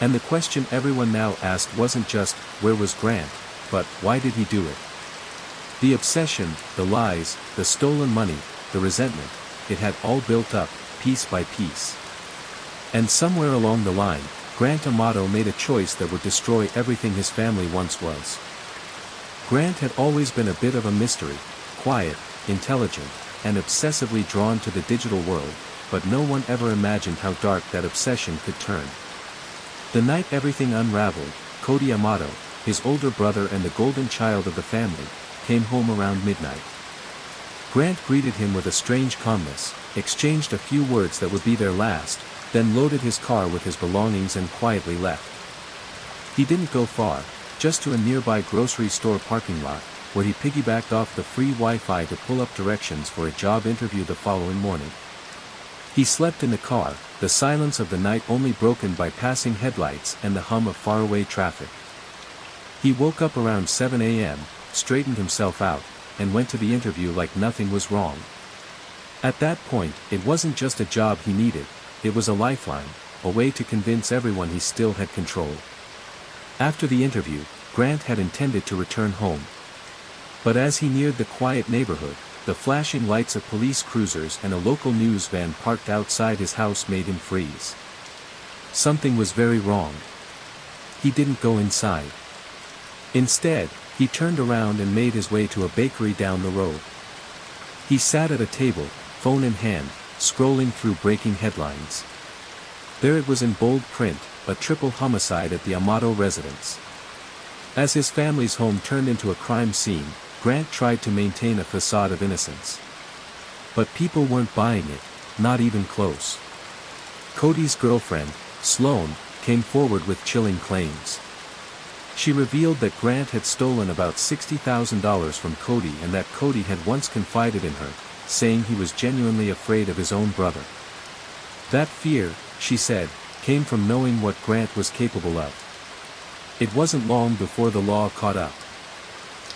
And the question everyone now asked wasn't just, where was Grant, but, why did he do it? The obsession, the lies, the stolen money, the resentment, it had all built up, piece by piece. And somewhere along the line, Grant Amato made a choice that would destroy everything his family once was. Grant had always been a bit of a mystery, quiet, intelligent, and obsessively drawn to the digital world, but no one ever imagined how dark that obsession could turn. The night everything unraveled, Cody Amato, his older brother and the golden child of the family, came home around midnight. Grant greeted him with a strange calmness, exchanged a few words that would be their last, then loaded his car with his belongings and quietly left. He didn't go far, just to a nearby grocery store parking lot, where he piggybacked off the free Wi-Fi to pull up directions for a job interview the following morning. He slept in the car, the silence of the night only broken by passing headlights and the hum of faraway traffic. He woke up around 7 a.m., straightened himself out, and went to the interview like nothing was wrong. At that point, it wasn't just a job he needed, it was a lifeline, a way to convince everyone he still had control. After the interview, Grant had intended to return home. But as he neared the quiet neighborhood, the flashing lights of police cruisers and a local news van parked outside his house made him freeze. Something was very wrong. He didn't go inside. Instead, he turned around and made his way to a bakery down the road. He sat at a table, phone in hand, scrolling through breaking headlines. There it was in bold print, a triple homicide at the Amato residence. As his family's home turned into a crime scene, Grant tried to maintain a facade of innocence. But people weren't buying it, not even close. Cody's girlfriend, Sloane, came forward with chilling claims. She revealed that Grant had stolen about $60,000 from Cody and that Cody had once confided in her, saying he was genuinely afraid of his own brother. That fear, she said, came from knowing what Grant was capable of. It wasn't long before the law caught up.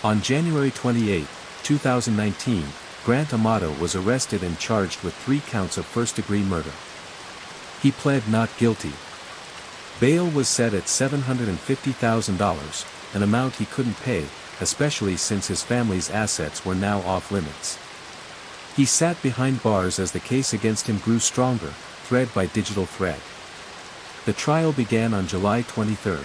On January 28, 2019, Grant Amato was arrested and charged with 3 counts of first-degree murder. He pled not guilty. Bail was set at $750,000, an amount he couldn't pay, especially since his family's assets were now off-limits. He sat behind bars as the case against him grew stronger, thread by digital thread. The trial began on July 23.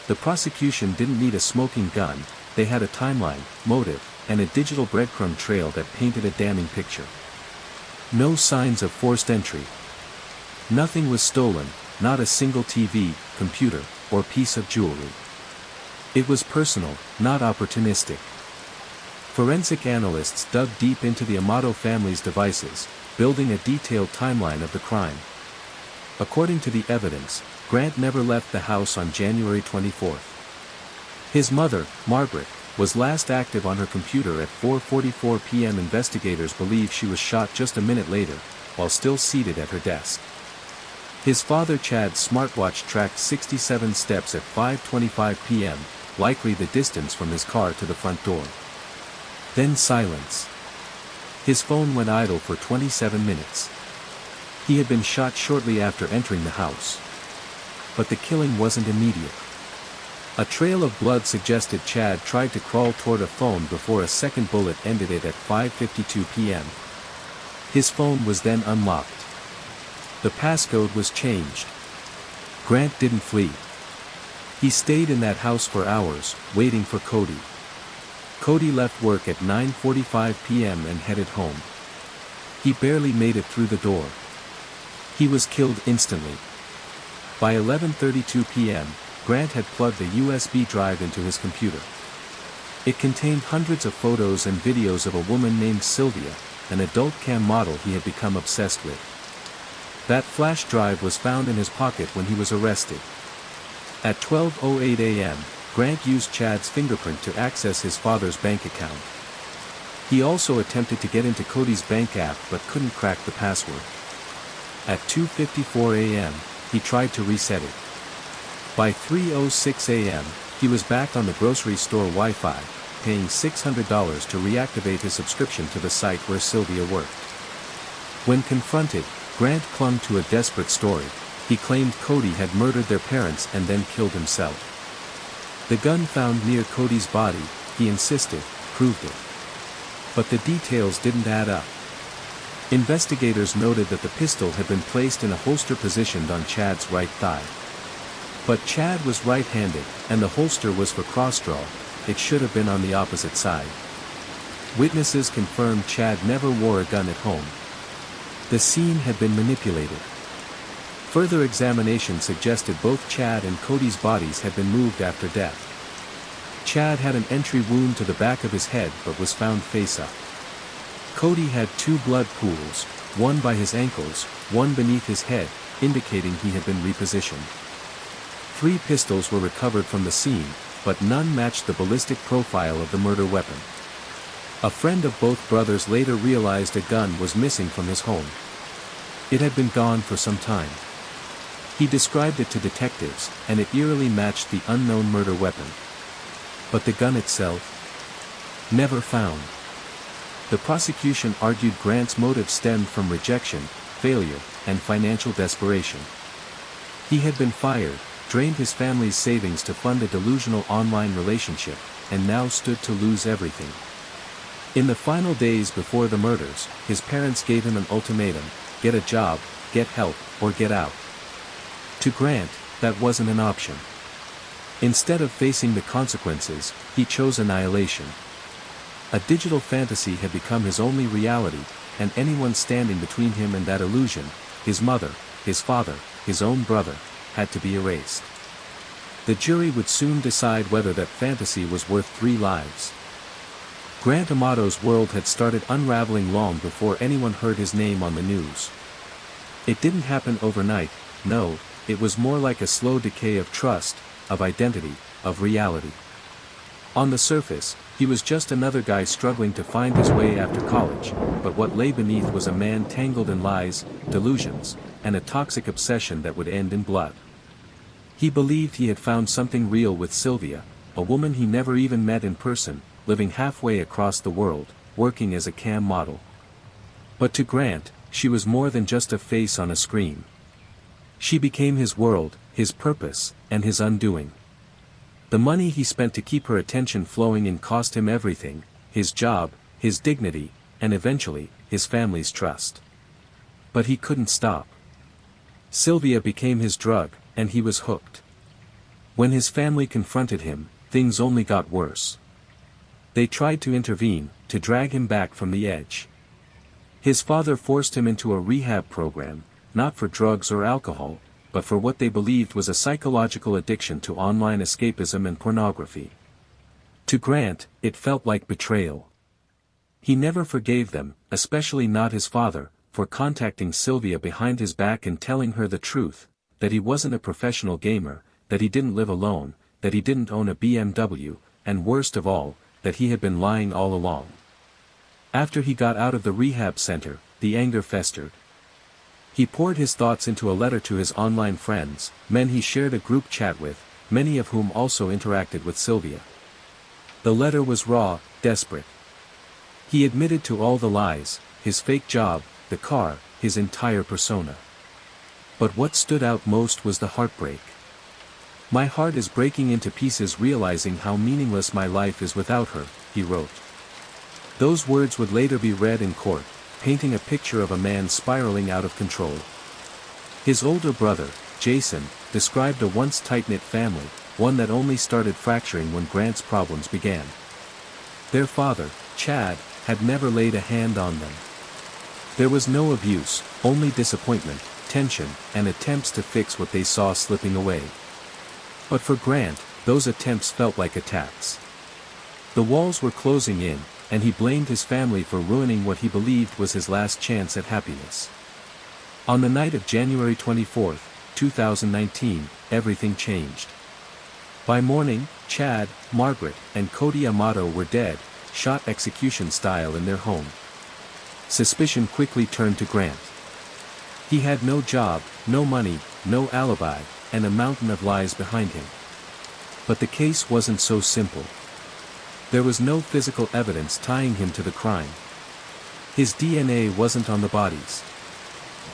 The prosecution didn't need a smoking gun, they had a timeline, motive, and a digital breadcrumb trail that painted a damning picture. No signs of forced entry. Nothing was stolen, not a single TV, computer, or piece of jewelry. It was personal, not opportunistic. Forensic analysts dug deep into the Amato family's devices, building a detailed timeline of the crime. According to the evidence, Grant never left the house on January 24. His mother, Margaret, was last active on her computer at 4:44 p.m. Investigators believe she was shot just a minute later, while still seated at her desk. His father Chad's smartwatch tracked 67 steps at 5:25 p.m., likely the distance from his car to the front door. Then silence. His phone went idle for 27 minutes. He had been shot shortly after entering the house. But the killing wasn't immediate. A trail of blood suggested Chad tried to crawl toward a phone before a second bullet ended it at 5:52 p.m. His phone was then unlocked. The passcode was changed. Grant didn't flee. He stayed in that house for hours, waiting for Cody. Cody left work at 9:45 p.m. and headed home. He barely made it through the door. He was killed instantly. By 11:32 p.m., Grant had plugged a USB drive into his computer. It contained hundreds of photos and videos of a woman named Sylvia, an adult cam model he had become obsessed with. That flash drive was found in his pocket when he was arrested. At 12:08 a.m., Grant used Chad's fingerprint to access his father's bank account. He also attempted to get into Cody's bank app but couldn't crack the password. At 2:54 a.m., he tried to reset it. By 3:06 a.m., he was back on the grocery store Wi-Fi, paying $600 to reactivate his subscription to the site where Sylvia worked. When confronted, Grant clung to a desperate story. He claimed Cody had murdered their parents and then killed himself. The gun found near Cody's body, he insisted, proved it. But the details didn't add up. Investigators noted that the pistol had been placed in a holster positioned on Chad's right thigh. But Chad was right-handed, and the holster was for cross-draw. It should have been on the opposite side. Witnesses confirmed Chad never wore a gun at home. The scene had been manipulated. Further examination suggested both Chad and Cody's bodies had been moved after death. Chad had an entry wound to the back of his head but was found face-up. Cody had 2 blood pools, one by his ankles, one beneath his head, indicating he had been repositioned. 3 pistols were recovered from the scene, but none matched the ballistic profile of the murder weapon. A friend of both brothers later realized a gun was missing from his home. It had been gone for some time. He described it to detectives, and it eerily matched the unknown murder weapon. But the gun itself? Never found. The prosecution argued Grant's motive stemmed from rejection, failure, and financial desperation. He had been fired, drained his family's savings to fund a delusional online relationship, and now stood to lose everything. In the final days before the murders, his parents gave him an ultimatum: get a job, get help, or get out. To Grant, that wasn't an option. Instead of facing the consequences, he chose annihilation. A digital fantasy had become his only reality, and anyone standing between him and that illusion, his mother, his father, his own brother, had to be erased. The jury would soon decide whether that fantasy was worth 3 lives. Grant Amato's world had started unraveling long before anyone heard his name on the news. It didn't happen overnight, no, it was more like a slow decay of trust, of identity, of reality. On the surface, he was just another guy struggling to find his way after college, but what lay beneath was a man tangled in lies, delusions, and a toxic obsession that would end in blood. He believed he had found something real with Sylvia, a woman he never even met in person, living halfway across the world, working as a cam model. But to Grant, she was more than just a face on a screen. She became his world, his purpose, and his undoing. The money he spent to keep her attention flowing in cost him everything: his job, his dignity, and eventually, his family's trust. But he couldn't stop. Sylvia became his drug, and he was hooked. When his family confronted him, things only got worse. They tried to intervene, to drag him back from the edge. His father forced him into a rehab program, not for drugs or alcohol, but for what they believed was a psychological addiction to online escapism and pornography. To Grant, it felt like betrayal. He never forgave them, especially not his father, for contacting Sylvia behind his back and telling her the truth, that he wasn't a professional gamer, that he didn't live alone, that he didn't own a BMW, and worst of all, that he had been lying all along. After he got out of the rehab center, the anger festered. He poured his thoughts into a letter to his online friends, men he shared a group chat with, many of whom also interacted with Sylvia. The letter was raw, desperate. He admitted to all the lies: his fake job, the car, his entire persona. But what stood out most was the heartbreak. "My heart is breaking into pieces realizing how meaningless my life is without her," he wrote. Those words would later be read in court, painting a picture of a man spiraling out of control. His older brother, Jason, described a once tight-knit family, one that only started fracturing when Grant's problems began. Their father, Chad, had never laid a hand on them. There was no abuse, only disappointment, tension, and attempts to fix what they saw slipping away. But for Grant, those attempts felt like attacks. The walls were closing in, and he blamed his family for ruining what he believed was his last chance at happiness. On the night of January 24, 2019, everything changed. By morning, Chad, Margaret, and Cody Amato were dead, shot execution style in their home. Suspicion quickly turned to Grant. He had no job, no money, no alibi, and a mountain of lies behind him. But the case wasn't so simple. There was no physical evidence tying him to the crime. His DNA wasn't on the bodies.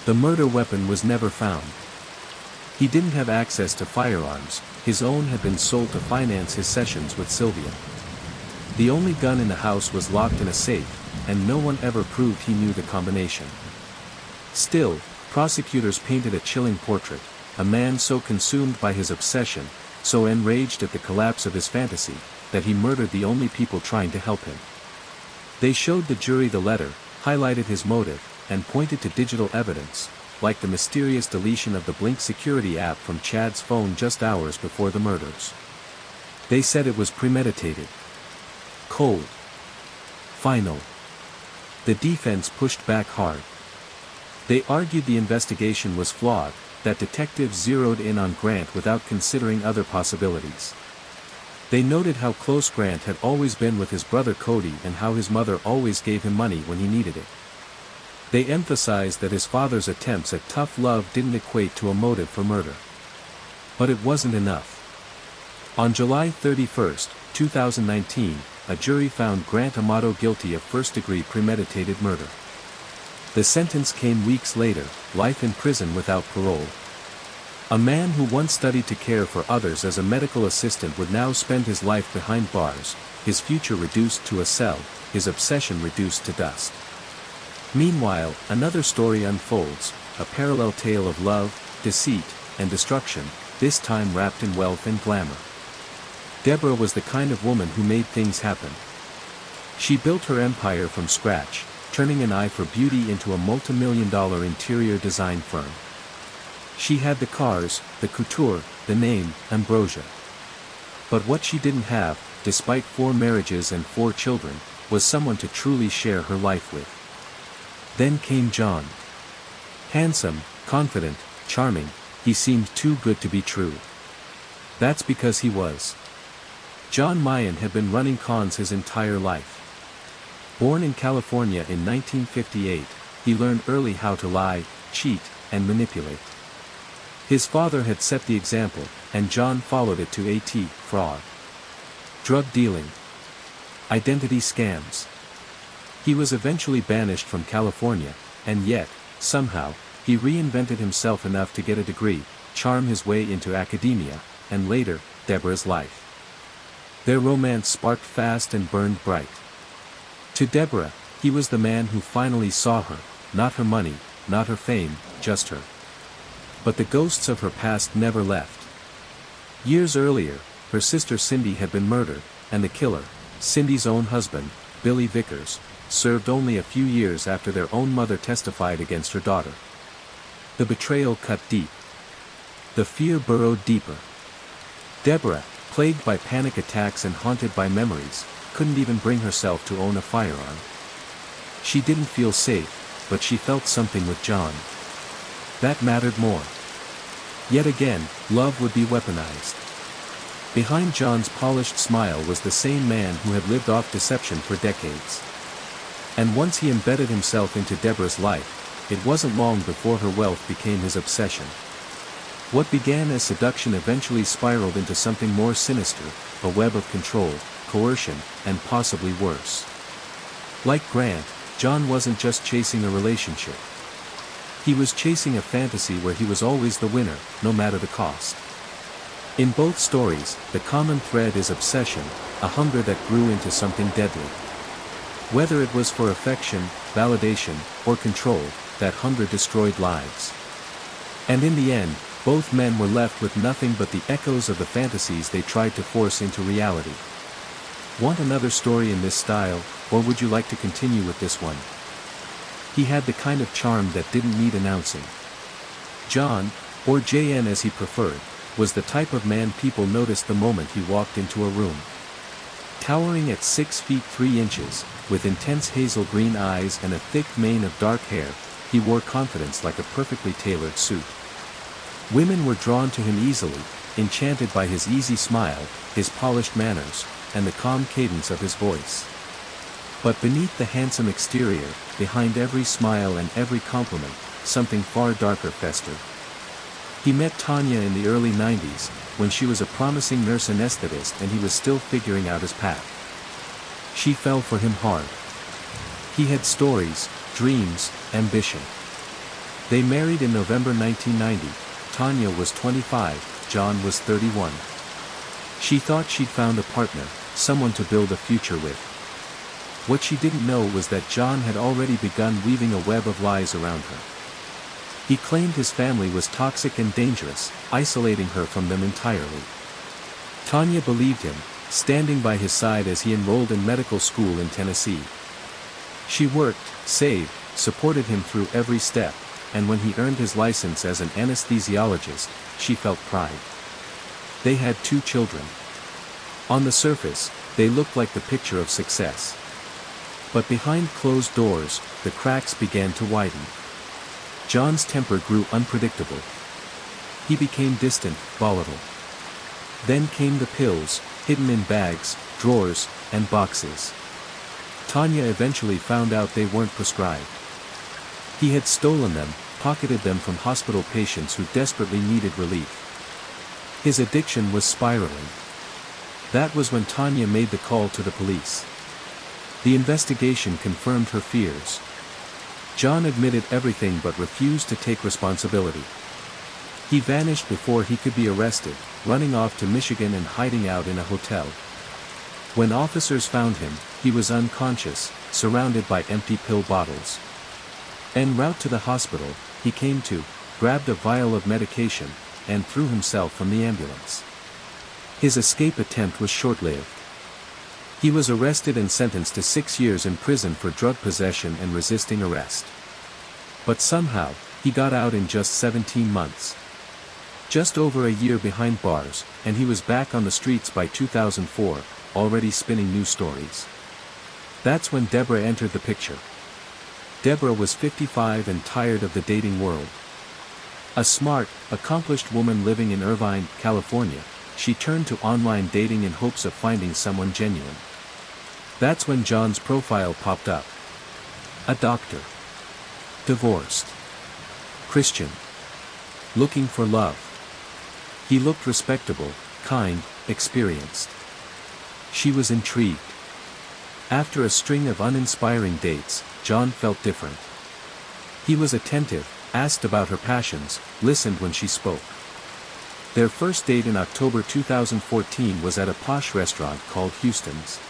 The murder weapon was never found. He didn't have access to firearms, his own had been sold to finance his sessions with Sylvia. The only gun in the house was locked in a safe, and no one ever proved he knew the combination. Still, prosecutors painted a chilling portrait: a man so consumed by his obsession, so enraged at the collapse of his fantasy, that he murdered the only people trying to help him. They showed the jury the letter, highlighted his motive, and pointed to digital evidence, like the mysterious deletion of the Blink security app from Chad's phone just hours before the murders. They said it was premeditated. Cold. Final. The defense pushed back hard. They argued the investigation was flawed, that detectives zeroed in on Grant without considering other possibilities. They noted how close Grant had always been with his brother Cody and how his mother always gave him money when he needed it. They emphasized that his father's attempts at tough love didn't equate to a motive for murder. But it wasn't enough. On July 31, 2019, a jury found Grant Amato guilty of first-degree premeditated murder. The sentence came weeks later: life in prison without parole. A man who once studied to care for others as a medical assistant would now spend his life behind bars, his future reduced to a cell, his obsession reduced to dust. Meanwhile, another story unfolds, a parallel tale of love, deceit, and destruction, this time wrapped in wealth and glamour. Deborah was the kind of woman who made things happen. She built her empire from scratch, turning an eye for beauty into a multi-million-dollar interior design firm. She had the cars, the couture, the name, Ambrosia. But what she didn't have, despite 4 marriages and 4 children, was someone to truly share her life with. Then came John. Handsome, confident, charming, he seemed too good to be true. That's because he was. John Mayen had been running cons his entire life. Born in California in 1958, he learned early how to lie, cheat, and manipulate. His father had set the example, and John followed it to a-T, fraud. Drug dealing. Identity scams. He was eventually banished from California, and yet, somehow, he reinvented himself enough to get a degree, charm his way into academia, and later, Deborah's life. Their romance sparked fast and burned bright. To Deborah, he was the man who finally saw her, not her money, not her fame, just her. But the ghosts of her past never left. Years earlier, her sister Cindy had been murdered, and the killer, Cindy's own husband, Billy Vickers, served only a few years after their own mother testified against her daughter. The betrayal cut deep. The fear burrowed deeper. Deborah, plagued by panic attacks and haunted by memories, couldn't even bring herself to own a firearm. She didn't feel safe, but she felt something with John. That mattered more. Yet again, love would be weaponized. Behind John's polished smile was the same man who had lived off deception for decades. And once he embedded himself into Deborah's life, it wasn't long before her wealth became his obsession. What began as seduction eventually spiraled into something more sinister, a web of control, coercion, and possibly worse. Like Grant, John wasn't just chasing a relationship. He was chasing a fantasy where he was always the winner, no matter the cost. In both stories, the common thread is obsession, a hunger that grew into something deadly. Whether it was for affection, validation, or control, that hunger destroyed lives. And in the end, both men were left with nothing but the echoes of the fantasies they tried to force into reality. Want another story in this style, or would you like to continue with this one? He had the kind of charm that didn't need announcing. John, or JN as he preferred, was the type of man people noticed the moment he walked into a room. Towering at 6 feet 3 inches, with intense hazel green eyes and a thick mane of dark hair, he wore confidence like a perfectly tailored suit. Women were drawn to him easily, enchanted by his easy smile, his polished manners, and the calm cadence of his voice. But beneath the handsome exterior, behind every smile and every compliment, something far darker festered. He met Tanya in the early 90s, when she was a promising nurse anesthetist and he was still figuring out his path. She fell for him hard. He had stories, dreams, ambition. They married in November 1990, Tanya was 25, John was 31. She thought she'd found a partner, someone to build a future with. What she didn't know was that John had already begun weaving a web of lies around her. He claimed his family was toxic and dangerous, isolating her from them entirely. Tanya believed him, standing by his side as he enrolled in medical school in Tennessee. She worked, saved, supported him through every step, and when he earned his license as an anesthesiologist, she felt pride. They had 2 children. On the surface, they looked like the picture of success. But behind closed doors, the cracks began to widen. John's temper grew unpredictable. He became distant, volatile. Then came the pills, hidden in bags, drawers, and boxes. Tanya eventually found out they weren't prescribed. He had stolen them, pocketed them from hospital patients who desperately needed relief. His addiction was spiraling. That was when Tanya made the call to the police. The investigation confirmed her fears. John admitted everything but refused to take responsibility. He vanished before he could be arrested, running off to Michigan and hiding out in a hotel. When officers found him, he was unconscious, surrounded by empty pill bottles. En route to the hospital, he came to, grabbed a vial of medication, and threw himself from the ambulance. His escape attempt was short-lived. He was arrested and sentenced to 6 years in prison for drug possession and resisting arrest. But somehow, he got out in just 17 months. Just over a year behind bars, and he was back on the streets by 2004, already spinning new stories. That's when Deborah entered the picture. Deborah was 55 and tired of the dating world. A smart, accomplished woman living in Irvine, California, she turned to online dating in hopes of finding someone genuine. That's when John's profile popped up. A doctor. Divorced. Christian. Looking for love. He looked respectable, kind, experienced. She was intrigued. After a string of uninspiring dates, John felt different. He was attentive, asked about her passions, listened when she spoke. Their first date in October 2014 was at a posh restaurant called Houston's.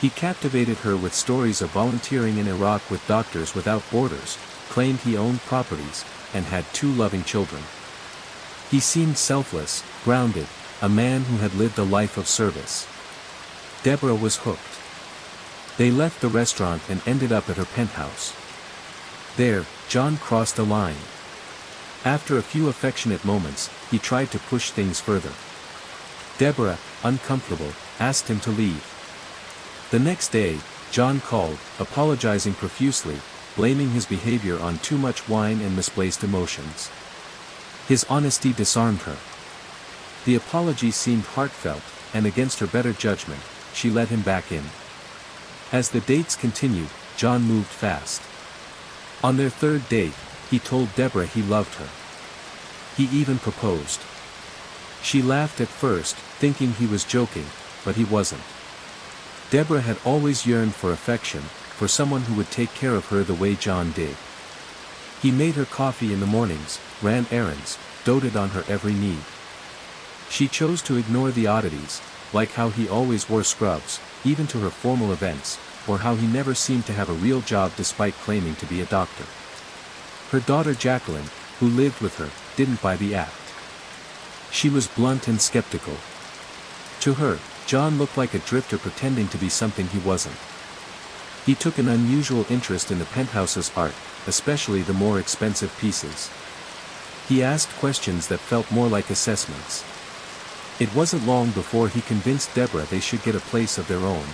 He captivated her with stories of volunteering in Iraq with Doctors Without Borders, claimed he owned properties, and had 2 loving children. He seemed selfless, grounded, a man who had lived a life of service. Deborah was hooked. They left the restaurant and ended up at her penthouse. There, John crossed a line. After a few affectionate moments, he tried to push things further. Deborah, uncomfortable, asked him to leave. The next day, John called, apologizing profusely, blaming his behavior on too much wine and misplaced emotions. His honesty disarmed her. The apology seemed heartfelt, and against her better judgment, she let him back in. As the dates continued, John moved fast. On their 3rd date, he told Deborah he loved her. He even proposed. She laughed at first, thinking he was joking, but he wasn't. Deborah had always yearned for affection, for someone who would take care of her the way John did. He made her coffee in the mornings, ran errands, doted on her every need. She chose to ignore the oddities, like how he always wore scrubs, even to her formal events, or how he never seemed to have a real job despite claiming to be a doctor. Her daughter Jacqueline, who lived with her, didn't buy the act. She was blunt and skeptical. To her, John looked like a drifter pretending to be something he wasn't. He took an unusual interest in the penthouse's art, especially the more expensive pieces. He asked questions that felt more like assessments. It wasn't long before he convinced Deborah they should get a place of their own.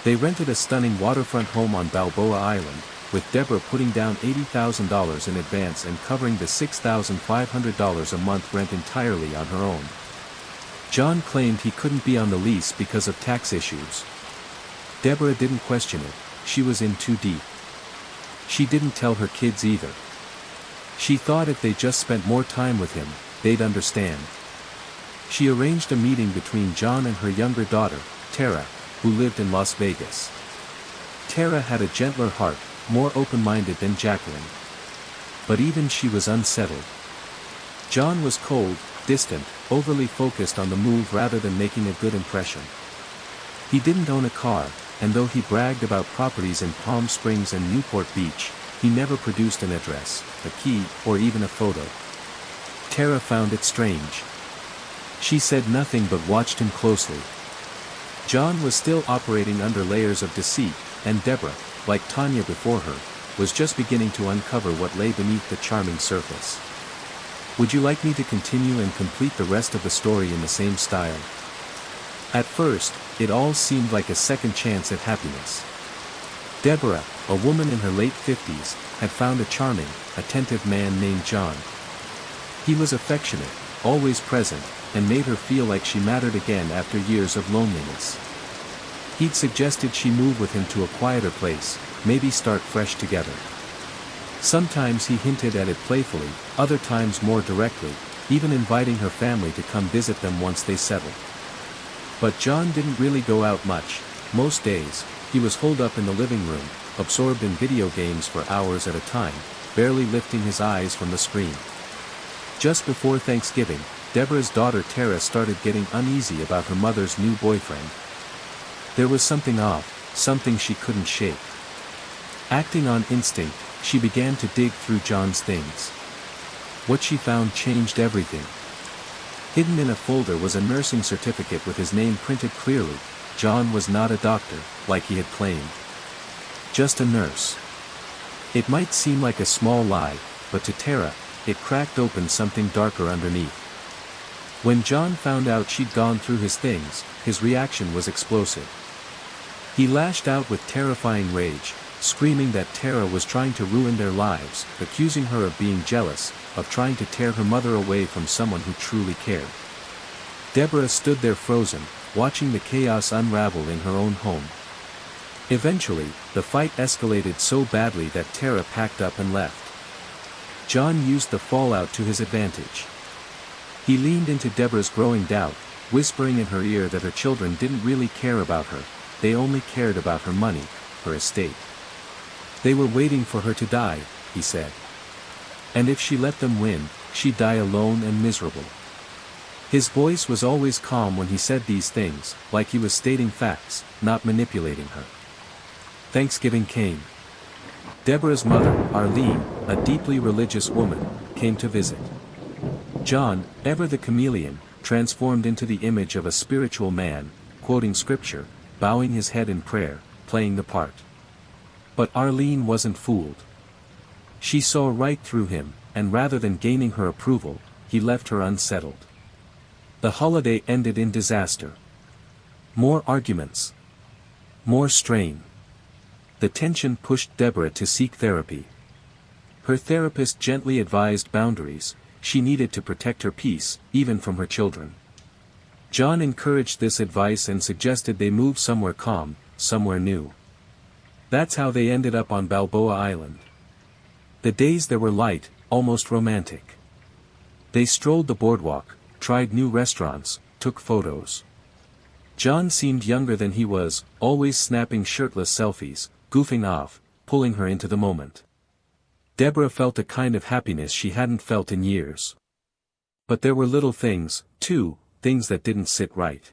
They rented a stunning waterfront home on Balboa Island, with Deborah putting down $80,000 in advance and covering the $6,500 a month rent entirely on her own. John claimed he couldn't be on the lease because of tax issues. Deborah didn't question it, she was in too deep. She didn't tell her kids either. She thought if they just spent more time with him, they'd understand. She arranged a meeting between John and her younger daughter, Tara, who lived in Las Vegas. Tara had a gentler heart, more open-minded than Jacqueline. But even she was unsettled. John was cold, distant, overly focused on the move rather than making a good impression. He didn't own a car, and though he bragged about properties in Palm Springs and Newport Beach, he never produced an address, a key, or even a photo. Tara found it strange. She said nothing but watched him closely. John was still operating under layers of deceit, and Deborah, like Tanya before her, was just beginning to uncover what lay beneath the charming surface. Would you like me to continue and complete the rest of the story in the same style? At first, it all seemed like a second chance at happiness. Deborah, a woman in her late 50s, had found a charming, attentive man named John. He was affectionate, always present, and made her feel like she mattered again after years of loneliness. He'd suggested she move with him to a quieter place, maybe start fresh together. Sometimes he hinted at it playfully, other times more directly, even inviting her family to come visit them once they settled. But John didn't really go out much. Most days, he was holed up in the living room, absorbed in video games for hours at a time, barely lifting his eyes from the screen. Just before Thanksgiving, Deborah's daughter Tara started getting uneasy about her mother's new boyfriend. There was something off, something she couldn't shake. Acting on instinct, she began to dig through John's things. What she found changed everything. Hidden in a folder was a nursing certificate with his name printed clearly. John was not a doctor, like he had claimed. Just a nurse. It might seem like a small lie, but to Tara, it cracked open something darker underneath. When John found out she'd gone through his things, his reaction was explosive. He lashed out with terrifying rage, screaming that Tara was trying to ruin their lives, accusing her of being jealous, of trying to tear her mother away from someone who truly cared. Deborah stood there frozen, watching the chaos unravel in her own home. Eventually, the fight escalated so badly that Tara packed up and left. John used the fallout to his advantage. He leaned into Deborah's growing doubt, whispering in her ear that her children didn't really care about her, they only cared about her money, her estate. They were waiting for her to die, he said. And if she let them win, she'd die alone and miserable. His voice was always calm when he said these things, like he was stating facts, not manipulating her. Thanksgiving came. Deborah's mother, Arlene, a deeply religious woman, came to visit. John, ever the chameleon, transformed into the image of a spiritual man, quoting scripture, bowing his head in prayer, playing the part. But Arlene wasn't fooled. She saw right through him, and rather than gaining her approval, he left her unsettled. The holiday ended in disaster. More arguments. More strain. The tension pushed Deborah to seek therapy. Her therapist gently advised boundaries. She needed to protect her peace, even from her children. John encouraged this advice and suggested they move somewhere calm, somewhere new. That's how they ended up on Balboa Island. The days there were light, almost romantic. They strolled the boardwalk, tried new restaurants, took photos. John seemed younger than he was, always snapping shirtless selfies, goofing off, pulling her into the moment. Deborah felt a kind of happiness she hadn't felt in years. But there were little things, too, things that didn't sit right.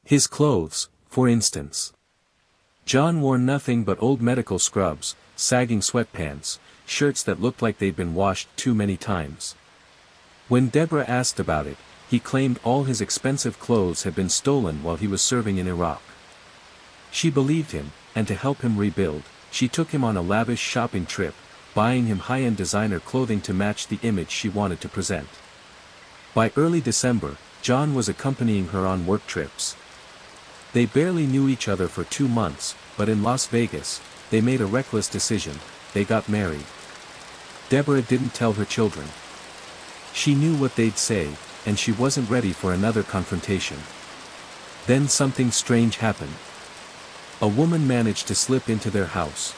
His clothes, for instance. John wore nothing but old medical scrubs, sagging sweatpants, shirts that looked like they'd been washed too many times. When Deborah asked about it, he claimed all his expensive clothes had been stolen while he was serving in Iraq. She believed him, and to help him rebuild, she took him on a lavish shopping trip, buying him high-end designer clothing to match the image she wanted to present. By early December, John was accompanying her on work trips. They barely knew each other for 2 months, but in Las Vegas, they made a reckless decision: they got married. Deborah didn't tell her children. She knew what they'd say, and she wasn't ready for another confrontation. Then something strange happened. A woman managed to slip into their house.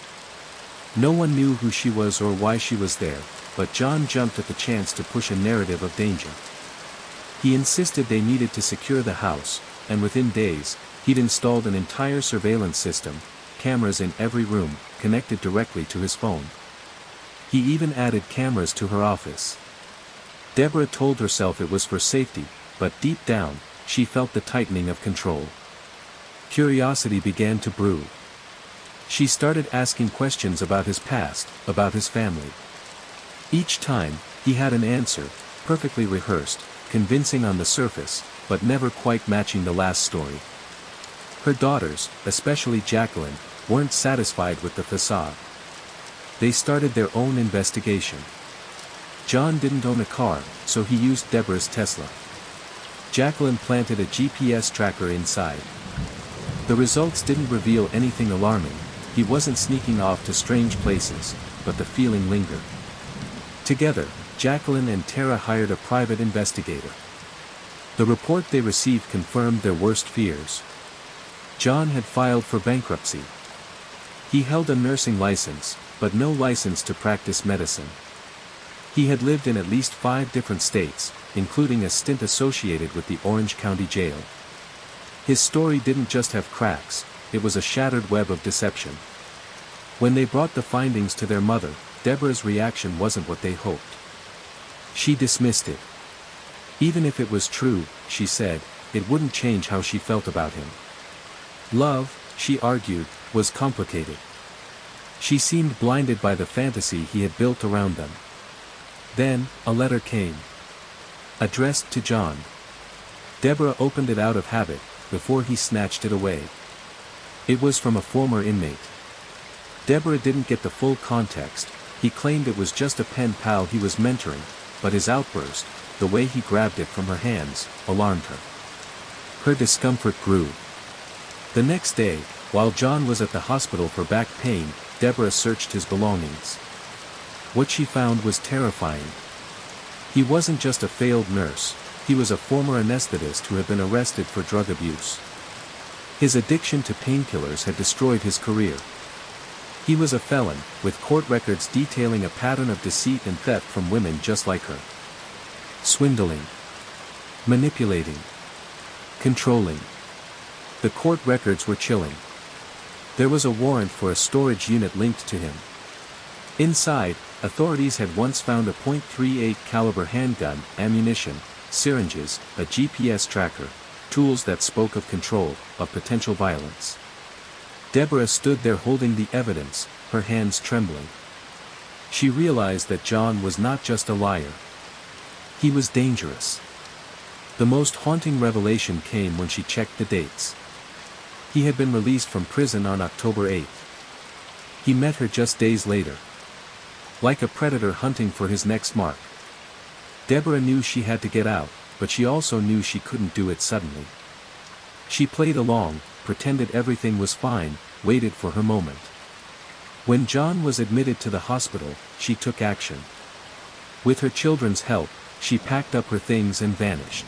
No one knew who she was or why she was there, but John jumped at the chance to push a narrative of danger. He insisted they needed to secure the house, and within days, he'd installed an entire surveillance system, cameras in every room, connected directly to his phone. He even added cameras to her office. Deborah told herself it was for safety, but deep down, she felt the tightening of control. Curiosity began to brew. She started asking questions about his past, about his family. Each time, he had an answer, perfectly rehearsed, convincing on the surface, but never quite matching the last story. Her daughters, especially Jacqueline, weren't satisfied with the facade. They started their own investigation. John didn't own a car, so he used Deborah's Tesla. Jacqueline planted a GPS tracker inside. The results didn't reveal anything alarming. He wasn't sneaking off to strange places, but the feeling lingered. Together, Jacqueline and Tara hired a private investigator. The report they received confirmed their worst fears. John had filed for bankruptcy. He held a nursing license, but no license to practice medicine. He had lived in at least 5 different states, including a stint associated with the Orange County Jail. His story didn't just have cracks, it was a shattered web of deception. When they brought the findings to their mother, Deborah's reaction wasn't what they hoped. She dismissed it. Even if it was true, she said, it wouldn't change how she felt about him. Love, she argued, was complicated. She seemed blinded by the fantasy he had built around them. Then, a letter came. Addressed to John. Deborah opened it out of habit, before he snatched it away. It was from a former inmate. Deborah didn't get the full context. He claimed it was just a pen pal he was mentoring, but his outburst, the way he grabbed it from her hands, alarmed her. Her discomfort grew. The next day, while John was at the hospital for back pain, Deborah searched his belongings. What she found was terrifying. He wasn't just a failed nurse, he was a former anesthetist who had been arrested for drug abuse. His addiction to painkillers had destroyed his career. He was a felon, with court records detailing a pattern of deceit and theft from women just like her. Swindling. Manipulating. Controlling. The court records were chilling. There was a warrant for a storage unit linked to him. Inside, authorities had once found a .38 caliber handgun, ammunition, syringes, a GPS tracker, tools that spoke of control, of potential violence. Deborah stood there holding the evidence, her hands trembling. She realized that John was not just a liar. He was dangerous. The most haunting revelation came when she checked the dates. He had been released from prison on October 8th. He met her just days later. Like a predator hunting for his next mark. Deborah knew she had to get out, but she also knew she couldn't do it suddenly. She played along, pretended everything was fine, waited for her moment. When John was admitted to the hospital, she took action. With her children's help, she packed up her things and vanished.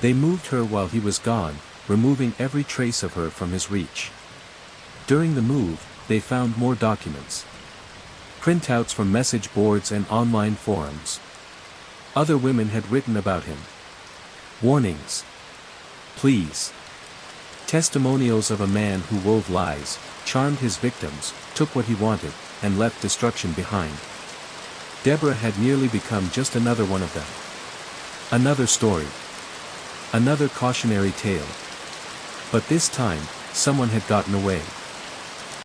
They moved her while he was gone, removing every trace of her from his reach. During the move, they found more documents. Printouts from message boards and online forums. Other women had written about him. Warnings. Please. Testimonials of a man who wove lies, charmed his victims, took what he wanted, and left destruction behind. Deborah had nearly become just another one of them. Another story. Another cautionary tale. But this time, someone had gotten away.